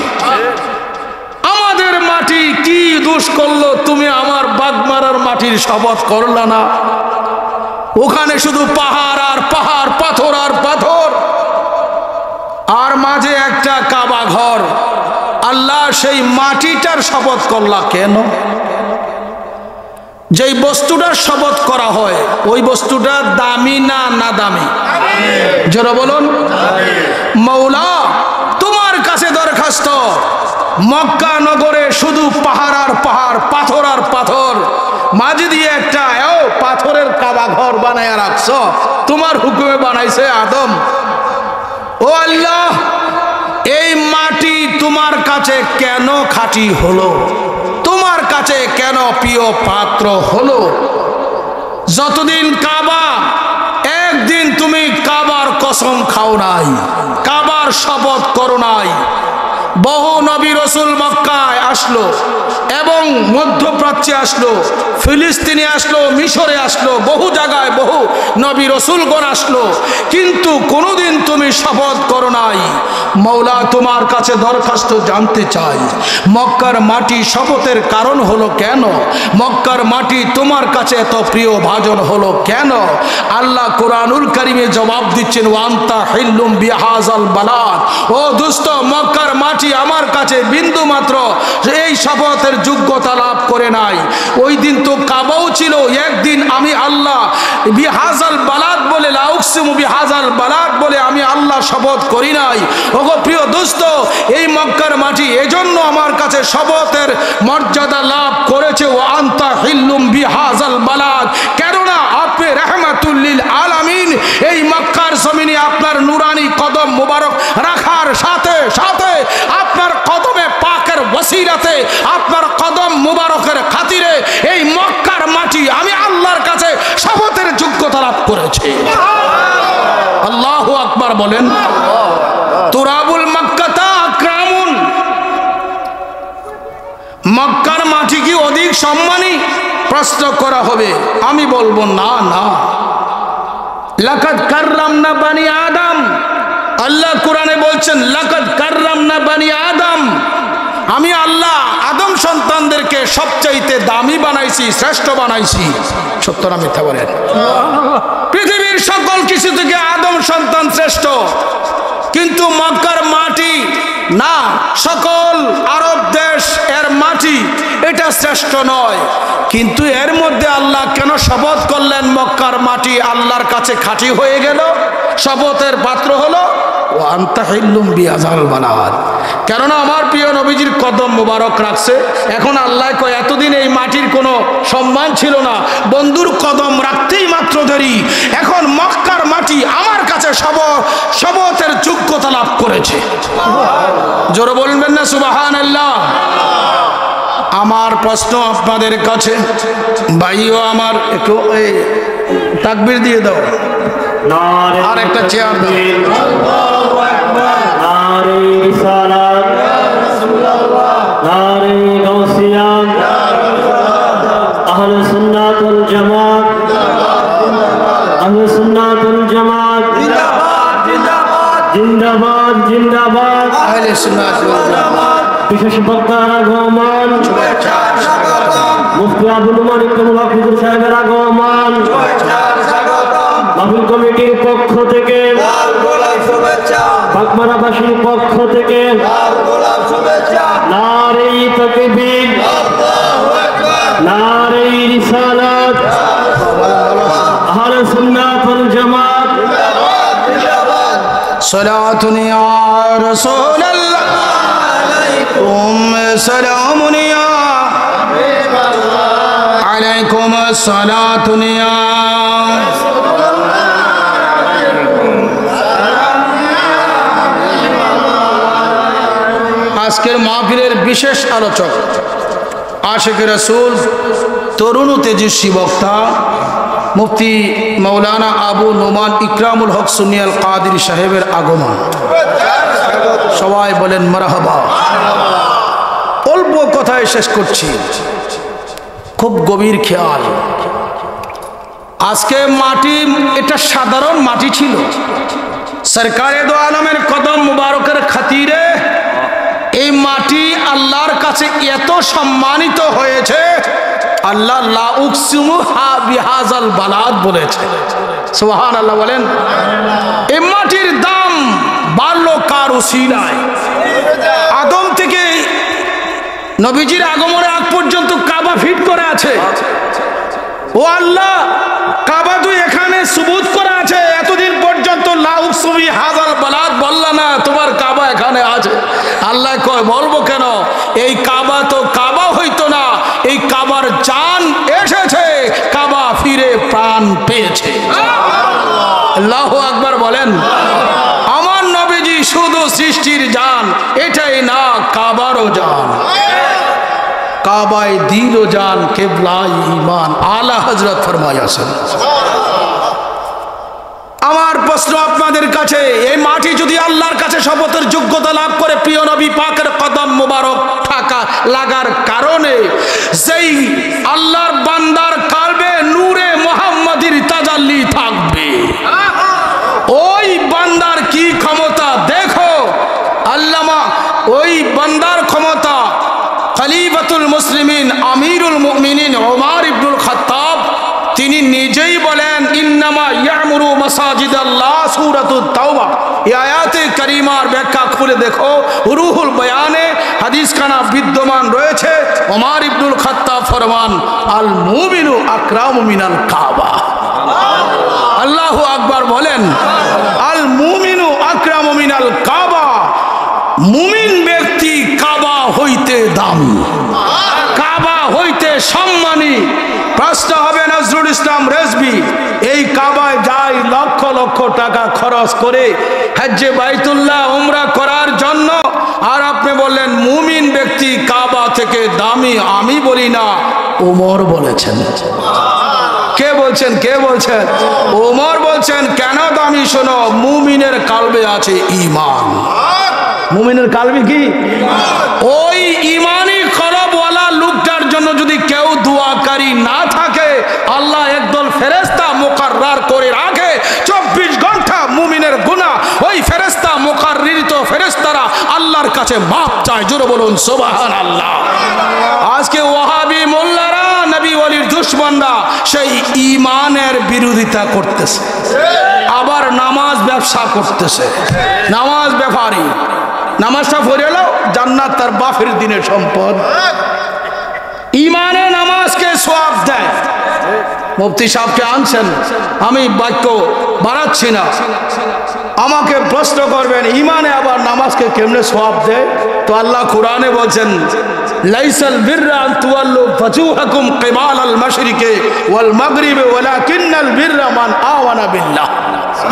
আমাদের মাটি কি দোষ করলো তুমি আমার বাগমারার মাটির শপথ করলা না? ওখানে শুধু পাহাড় আর পাহাড়, পাথর আর পাথর, আর মাঝে একটা কাবা ঘর। আল্লাহ সেই মাটিটার শপথ করলা কেন? যেই বস্তুটার শপথ করা হয় ওই বস্তুটা দামি না না দামি? জোরে বলুন। মাওলা তোমার কাছে দরখাস্ত, মক্কা নগরে শুধু পাহাড় আর পাহাড়, পাথর আর পাথর, মাঝে দিয়ে একটা পাথরের কাবা ঘর বানায় রাখছ। তোমার হুকুমে বানাইছে আদম। ও আল্লাহ, এই মাটি তোমার কাছে কেন খাঁটি হলো? তোমার কাছে কেন প্রিয় পাত্র হলো? যতদিন কাবা, একদিন তুমি কাবার কসম খাও নাই, কাবার শপথ করো নাই। বহু নবী রসুল মক্কায় আসলো এবং মধ্যপ্রাচ্যে আসলো, ফিলিস্তিনে আসলো, মিশরে আসলো, বহু জায়গায় বহু নবী রসুলগণ আসলো, কিন্তু কোনোদিন তুমি শপথ করো নাই। মাওলা তোমার কাছে দরখাস্ত জানতে চাই, মক্কার মাটি শপথের কারণ হলো কেন? মক্কার মাটি তোমার কাছে এত প্রিয় ভাজন হলো কেন? আল্লাহ কোরআনুল কারিমে জবাব দিচ্ছেন, ওয়ান্তা হিল্লুম বিহাজাল বালাদ। ও দুস্থ, মক্কার মাটি আমার কাছে বিন্দু মাত্র এই শপথের যোগ্যতা লাভ করে নাই। ওই দিন তো কাবাও ছিল। একদিন আমি আল্লাহ বিহাজাল বালাদ বলে, লা উকসিমু বিহাজাল বালাদ বলে আমি আল্লাহ শপথ করি নাই। ওগো প্রিয় দোস্ত, এই মক্কার মাটি এজন্য আমার কাছে শপথের মর্যাদা লাভ করেছে, ও আনতা হিল্লুম বিহাজাল বালাদ। কেননা আপনি রাহমাতুল লিল আলামিন, এই মক্কার জমিনে আপনার নুরানি কদম মুবারক রাখার সাথে সাথে আপনার কদমে পাকের ওসিলাতে, আপনার কদম মুবারকের খাতিরে এই মক্কার মাটি আমি আল্লাহর কাছে শপথের যোগ্যতা লাভ করেছি। আল্লাহু আকবার বলেন। তুরাবুল মক্কাতা আকরামুন, মক্কার মাটি কি অধিক সম্মানী? প্রশ্ন করা হবে। আমি বলবো না না। লাকাদ কাররামনা বানি আদম, আল্লাহ কোরআনে বলছেন লাকাদ কাররামনা বানি আদম, আমি আল্লাহ আদম সন্তানদেরকে সবচাইতে দামি বানাইছি, শ্রেষ্ঠ বানাইছি। সত্য না মিথ্যা বলেন? পৃথিবীর সকল কিছু থেকে আদম সন্তান শ্রেষ্ঠ, কিন্তু মক্কার মাটি না, সকল আরব দেশ এর মাটি এটা শ্রেষ্ঠ নয়। কিন্তু এর মধ্যে আল্লাহ কেন শপথ করলেন মক্কার মাটি আল্লাহর কাছে খাঁটি হয়ে গেল, শপথের পাত্র হলো? ও আনতা হিল্লুম বিহাজাল বালাদ। কেননা আমার প্রিয় নবীজির কদম মুবারক রাখছে। এখন আল্লাহ কয়, এতদিন এই মাটির কোনো সম্মান ছিল না, বন্ধুর কদম রাখতেই মাত্র দেরি, এখন মক্কার মাটি আমার কাছে শপথের যোগ্যতা লাভ করেছে। জোরে বলবেন না সুবহানাল্লাহ? আমার প্রশ্ন আপনাদের কাছে, ভাইও আমার, একটু তাকবীর দিয়ে দাও, আর একটা চেয়ার দাও। নারে রিসালাত, নারে গাউসিয়া, আহলে সুন্নাত ওয়াল জামাত, আহলে সুন্নাত ওয়াল জামাত জিন্দাবাদ জিন্দাবাদ, আহলে সুন্নাত ওয়াল জামাত। বিশেষ বক্তার আগমন, মুফতি আব্দুল মালিক কামরুল হুজুর সাহেবের আগমন, মাহফিল কমিটির পক্ষ থেকে, বাগমারাবাসীর পক্ষ থেকে নারে তাকবীর, सलातुन या रसूल अल्लाह अलैकुम सलामुन या हबीब अल्लाह अलैकुम सलातुन या আজকের মাহফিলের বিশেষ আলোচক আশিক রাসূল তরুণ তেজস্বী বক্তা মুফতি মৌলানা আবু নোমান ইকরামুল হক সুন্নি আল কাদেরী সাহেবের আগমন। সবাই বলেন মারহাবা। অল্প কথায় শেষ করছি, খুব গভীর খেয়াল। আজকে মাটি এটা সাধারণ মাটি ছিল, সরকারে দো আলমের কদম মুবারকের খাতিরে এই মাটি আল্লাহর কাছে এত সম্মানিত হয়েছে, আল্লাহ লা উকসিমু বিহাযাল বালাদ বলেছে। সুবহানাল্লাহ বলেন। এই মাটির দাম বাড়লো কার উসিলায়? আদম থেকে নবীজির আগমনের আগ পর্যন্ত কাবা ফিট করে আছে। ও আল্লাহ, কাবা তো এখানে সুবুত করা আছে, এতদিন পর্যন্ত লা উকসিমু বিহাযাল বালাদ বললা না, তোমার কাবা এখানে আছে। আল্লাহ কয় বলবো কেন? এই কাবা তো কাবা হইতো না, এই কাবার জান এসেছে, কাবা ফিরে প্রাণ পেয়েছে। আল্লাহু আকবার বলেন। আমার নবীজি শুধু সৃষ্টির জান এটাই না, কাবারও জান, কাবায় দিলও জান, কিবলায় ঈমান। আলা হযরত ফরমায়াছেন। আমার প্রশ্ন আপনাদের কাছে, এই মাটি যদি আল্লাহর কাছে শপথের যোগ্যতা লাভ করে প্রিয় নবী পাকের কদম মোবারক থাকা লাগার কারণে যেই আল্লাহর বান্দার কালবে নূরে মুহাম্মাদির তাজাল্লি থাকবে, ওই বান্দার কি ক্ষমতা দেখো। আল্লামা ওই বান্দার ক্ষমতা খলিফাতুল মুসলিমিন আমিরুল মুমিনিন ওমর ইবনুল খাত্তাব তিনি নিজেই বলেন, ইন্নামা ইয়ামুরু মাসাজিদাল্লাহ সূরাতুত তাওবা। এই আয়াতে কারিমার ব্যাখ্যা খুলে দেখো, রুহুল বয়ানে হাদিস খানা বিদ্যমান রয়েছে। ওমর ইবনুল খাত্তাব ফরমান, আল মুমিনু আকরামু মিনাল কাবা। আল্লাহু আকবার বলেন। আল মুমিনু আকরামু মিনাল কাবা। মুমিন ব্যক্তি কাবা হইতে দামি, কাবা হইতে সম্মানী। প্রশ্ন হবে নজরুল ইসলাম রেজভী, এই কাবায় যাই লক্ষ লক্ষ টাকা খরচ করে হজ্জে বাইতুল্লাহ উমরা করার জন্য, আর আপনি বললেন মুমিন ব্যক্তি কাবা থেকে দামি। আমি বলি না, ওমর বলেছেন। কে বলছেন? কে বলছেন? ওমর বলছেন। কেন দামি? শোনো, মুমিনের কালবে আছে ঈমান। মুমিনের কালবে কি? ওই ঈমানি কলবওয়ালা লোকটার জন্য যদি কেউ দোয়াকারী না থাকে, আল্লাহ একদল ফেরেশতা মুকাররার করে রাখে 24 ঘন্টা মুমিনের গুনাহ ওই ফেরেশতা মুকাররিত ফেরেশতারা আল্লাহর কাছে মাপ চায়। জোরে বলুন সুবহানাল্লাহ। আজকে ওয়াহাবি মোল্লারা, নবী ওয়ালির দুশমনরা সেই ঈমানের বিরোধিতা করতেছে, আবার নামাজ ব্যবসা করতেছে। নামাজ ব্যাপারী, নামাজটা পড়ে এলো, জান্নাত তার বাপের দিনের সম্পদ। ঈমানে নামাজকে সওয়াব দেয়। মুফতি সাহেবকে আনছেন, আমি বাক্য বাড়াচ্ছি না, আমাকে প্রশ্ন করবেন ঈমানে আবার নামাজকে কেমনে সওয়াব দেয়? তো আল্লাহ কোরআনে বলছেন, লাইসাল বিররা আন তুওয়াল্লু ফুজুহাকুম কিবালাল মাশরিকি ওয়াল মাগরিবি ওয়ালাকিন্নাল বিররা মান আমানা বিল্লাহ।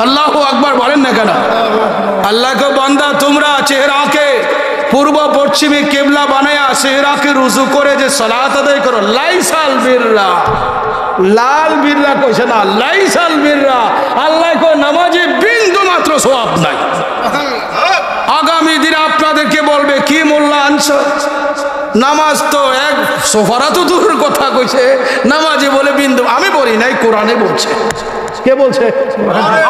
আল্লাহু আকবার বলেন না কেন? আল্লাহকে বান্দা তোমরা চেহারাকে পূর্ব পশ্চিমে কেবলা বানায়া চেহারাকে রুজু করে যে সালাত আদায় করো, লাইসাল বিররা, লাল বিররা কইছে না, লাইসাল বিররা। আল্লাহ কো নামাজে বিন্দু মাত্র সওয়াব নাই। আগামী দিনে আপনাদেরকে বলবে, কি মোল্লা আনছো? নামাজ তো এক সোফারা তো দূরের কথা কইছে, নামাজে বলে বিন্দু। আমি বলি নাই, কোরআনে বলছে। কে বলছে?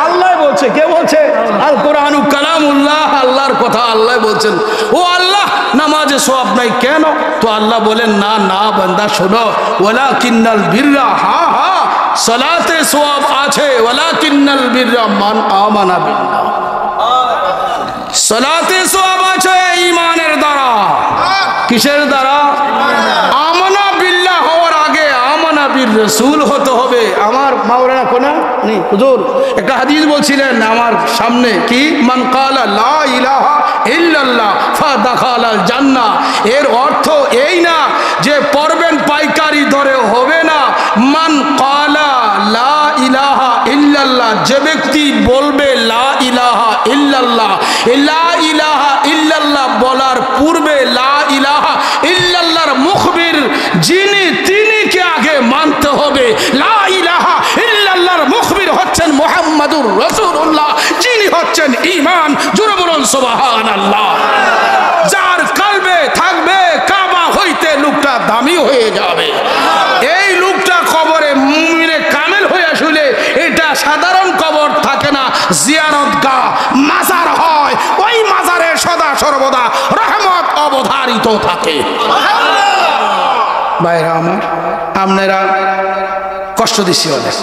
আল্লাহ বলছে। কে বলছে? আল কোরআনু কালামুল্লাহ, আল্লাহর কথা আল্লাহ বলছেন। ও আল্লাহ, নামাজে সওয়াব নাই কেন? তো আল্লাহ বলেন, না না বান্দা শোনো, ওয়ালাকিন্নাল বিররা, হ্যাঁ হ্যাঁ সালাতে সওয়াব আছে, ওয়ালাকিন্নাল বিররা মান আমানা বিল্লাহ। সালাতে সওয়াব আছে ঈমানের দ্বারা। কিসের দ্বারা? আমানা বিল্লাহ হওয়ার আগে আমানা বির রাসূল হতে হবে। আমার মাওলানা কোনা নি হুজুর একটা হাদিস বলছিলেন আমার সামনে, কি মান কালা লা ইলাহা ইল্লাল্লাহ ফাদাখালাল জান্নাহ। এর অর্থ এই না যে পড়বেন পাইকারি দরে হবে না। মান কালা লা ইলাহা ইল্লাল্লাহ, যে ব্যক্তি বলবে লা ইলাহা ইল্লাল্লাহ, লা ইলাহা ইল্লাল্লাহ বলার পূর্বে লা ইলাহা ইল্লাল্লাহর মুখবির যিনি তিনিকে আগে মানতে হবে। লা ইলাহা ইল্লাল্লাহর মুখবির হচ্ছেন মুহাম্মাদুর রাসূলুল্লাহ, যিনি হচ্ছেন ঈমান। জোরে বলুন সুবহানাল্লাহ। যার কলবে থাকবে কাবা হইতে লোকটা দামি হয়ে যাবে। এই লোকটা কবরে মুমিনে কামেল হয়ে আসলে এটা সাধারণ কবর থাকে না, জিয়ারতগাহ মাজার হয়। ওই মাজারে সদা সর্বদা রহমত অবধারিত থাকে। ভাইরা আমার, আপনারা কষ্ট দিচ্ছি অনেক।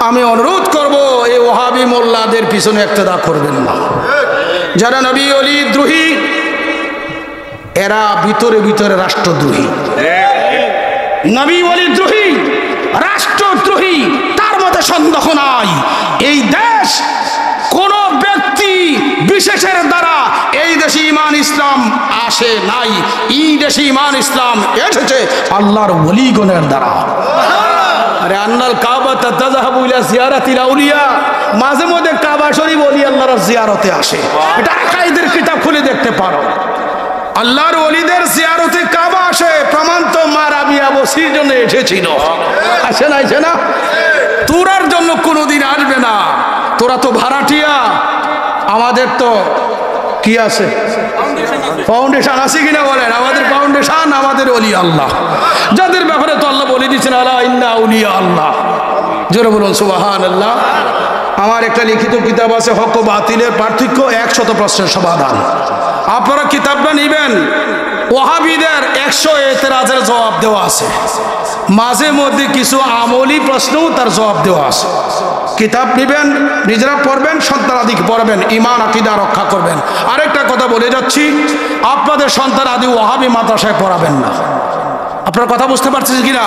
আমি অনুরোধ করব এই ওহাবি মোল্লাদের পিছনে ইক্তেদা করবেন না। যারা নবী ওলি দ্রোহী, এরা ভিতরে ভিতরে রাষ্ট্রদ্রোহী। নবী ওলি দ্রোহী, রাষ্ট্রদ্রোহী, তার মধ্যে সন্দেহ নাই। এই দেশ কোন ব্যক্তি বিশেষের দ্বারা এই দেশে ঈমান ইসলাম আসে নাই। এই দেশে ঈমান ইসলাম এসেছে আল্লাহর ওলিগণের দ্বারা। আরে আন্নাল কাবা তাযাহাবু ইলা জিয়ারাতিল আউলিয়া, মাঝে মধ্যে কাবা শরীফ ওলি আল্লাহর জিয়ারতে আসে। এটা আকাইদের কিতাব খুলে দেখতে পারো। আল্লাহর ওলিদের জিয়ারতে কাবা আসে, প্রমাণ তো মা রাবিয়া বসির জন্য এসেছিল। আসে না, আসে না? তোরার জন্য কোনোদিন আসবে না। তোরা তো ভাড়াটিয়া, আমাদের তো কি আছে, ফাউন্ডেশন আছে কিনা বলেন? আমাদের ফাউন্ডেশন আমাদের ওলি আল্লাহ, যাদের ব্যাপারে তো আল্লাহ বলে দিচ্ছেন আলা ইন্না আউলিয়া আল্লাহ। জোরে বলুন সুবহানাল্লাহ। আমার একটা লিখিত কিতাব আছে হক ও বাতিলের পার্থক্য, 100 প্রশ্নের সমাধান। আপনারা কিতাবটা নেবেন। ওয়াহাবিদের 100 এতেরাজের জবাব দেওয়া আছে। মাঝে মধ্যে কিছু আমলি প্রশ্নও তার জবাব দেওয়া আছে। কিতাব নেবেন, নিজেরা পড়বেন, সন্তানাদিকে পড়বেন, ঈমান আকীদা রক্ষা করবেন। আরেকটা কথা বলে যাচ্ছি, আপনাদের সন্তান আদি ওয়াহাবি মাদ্রাসায় পড়াবেন না। আপনারা কথা বুঝতে পারছেন কিনা?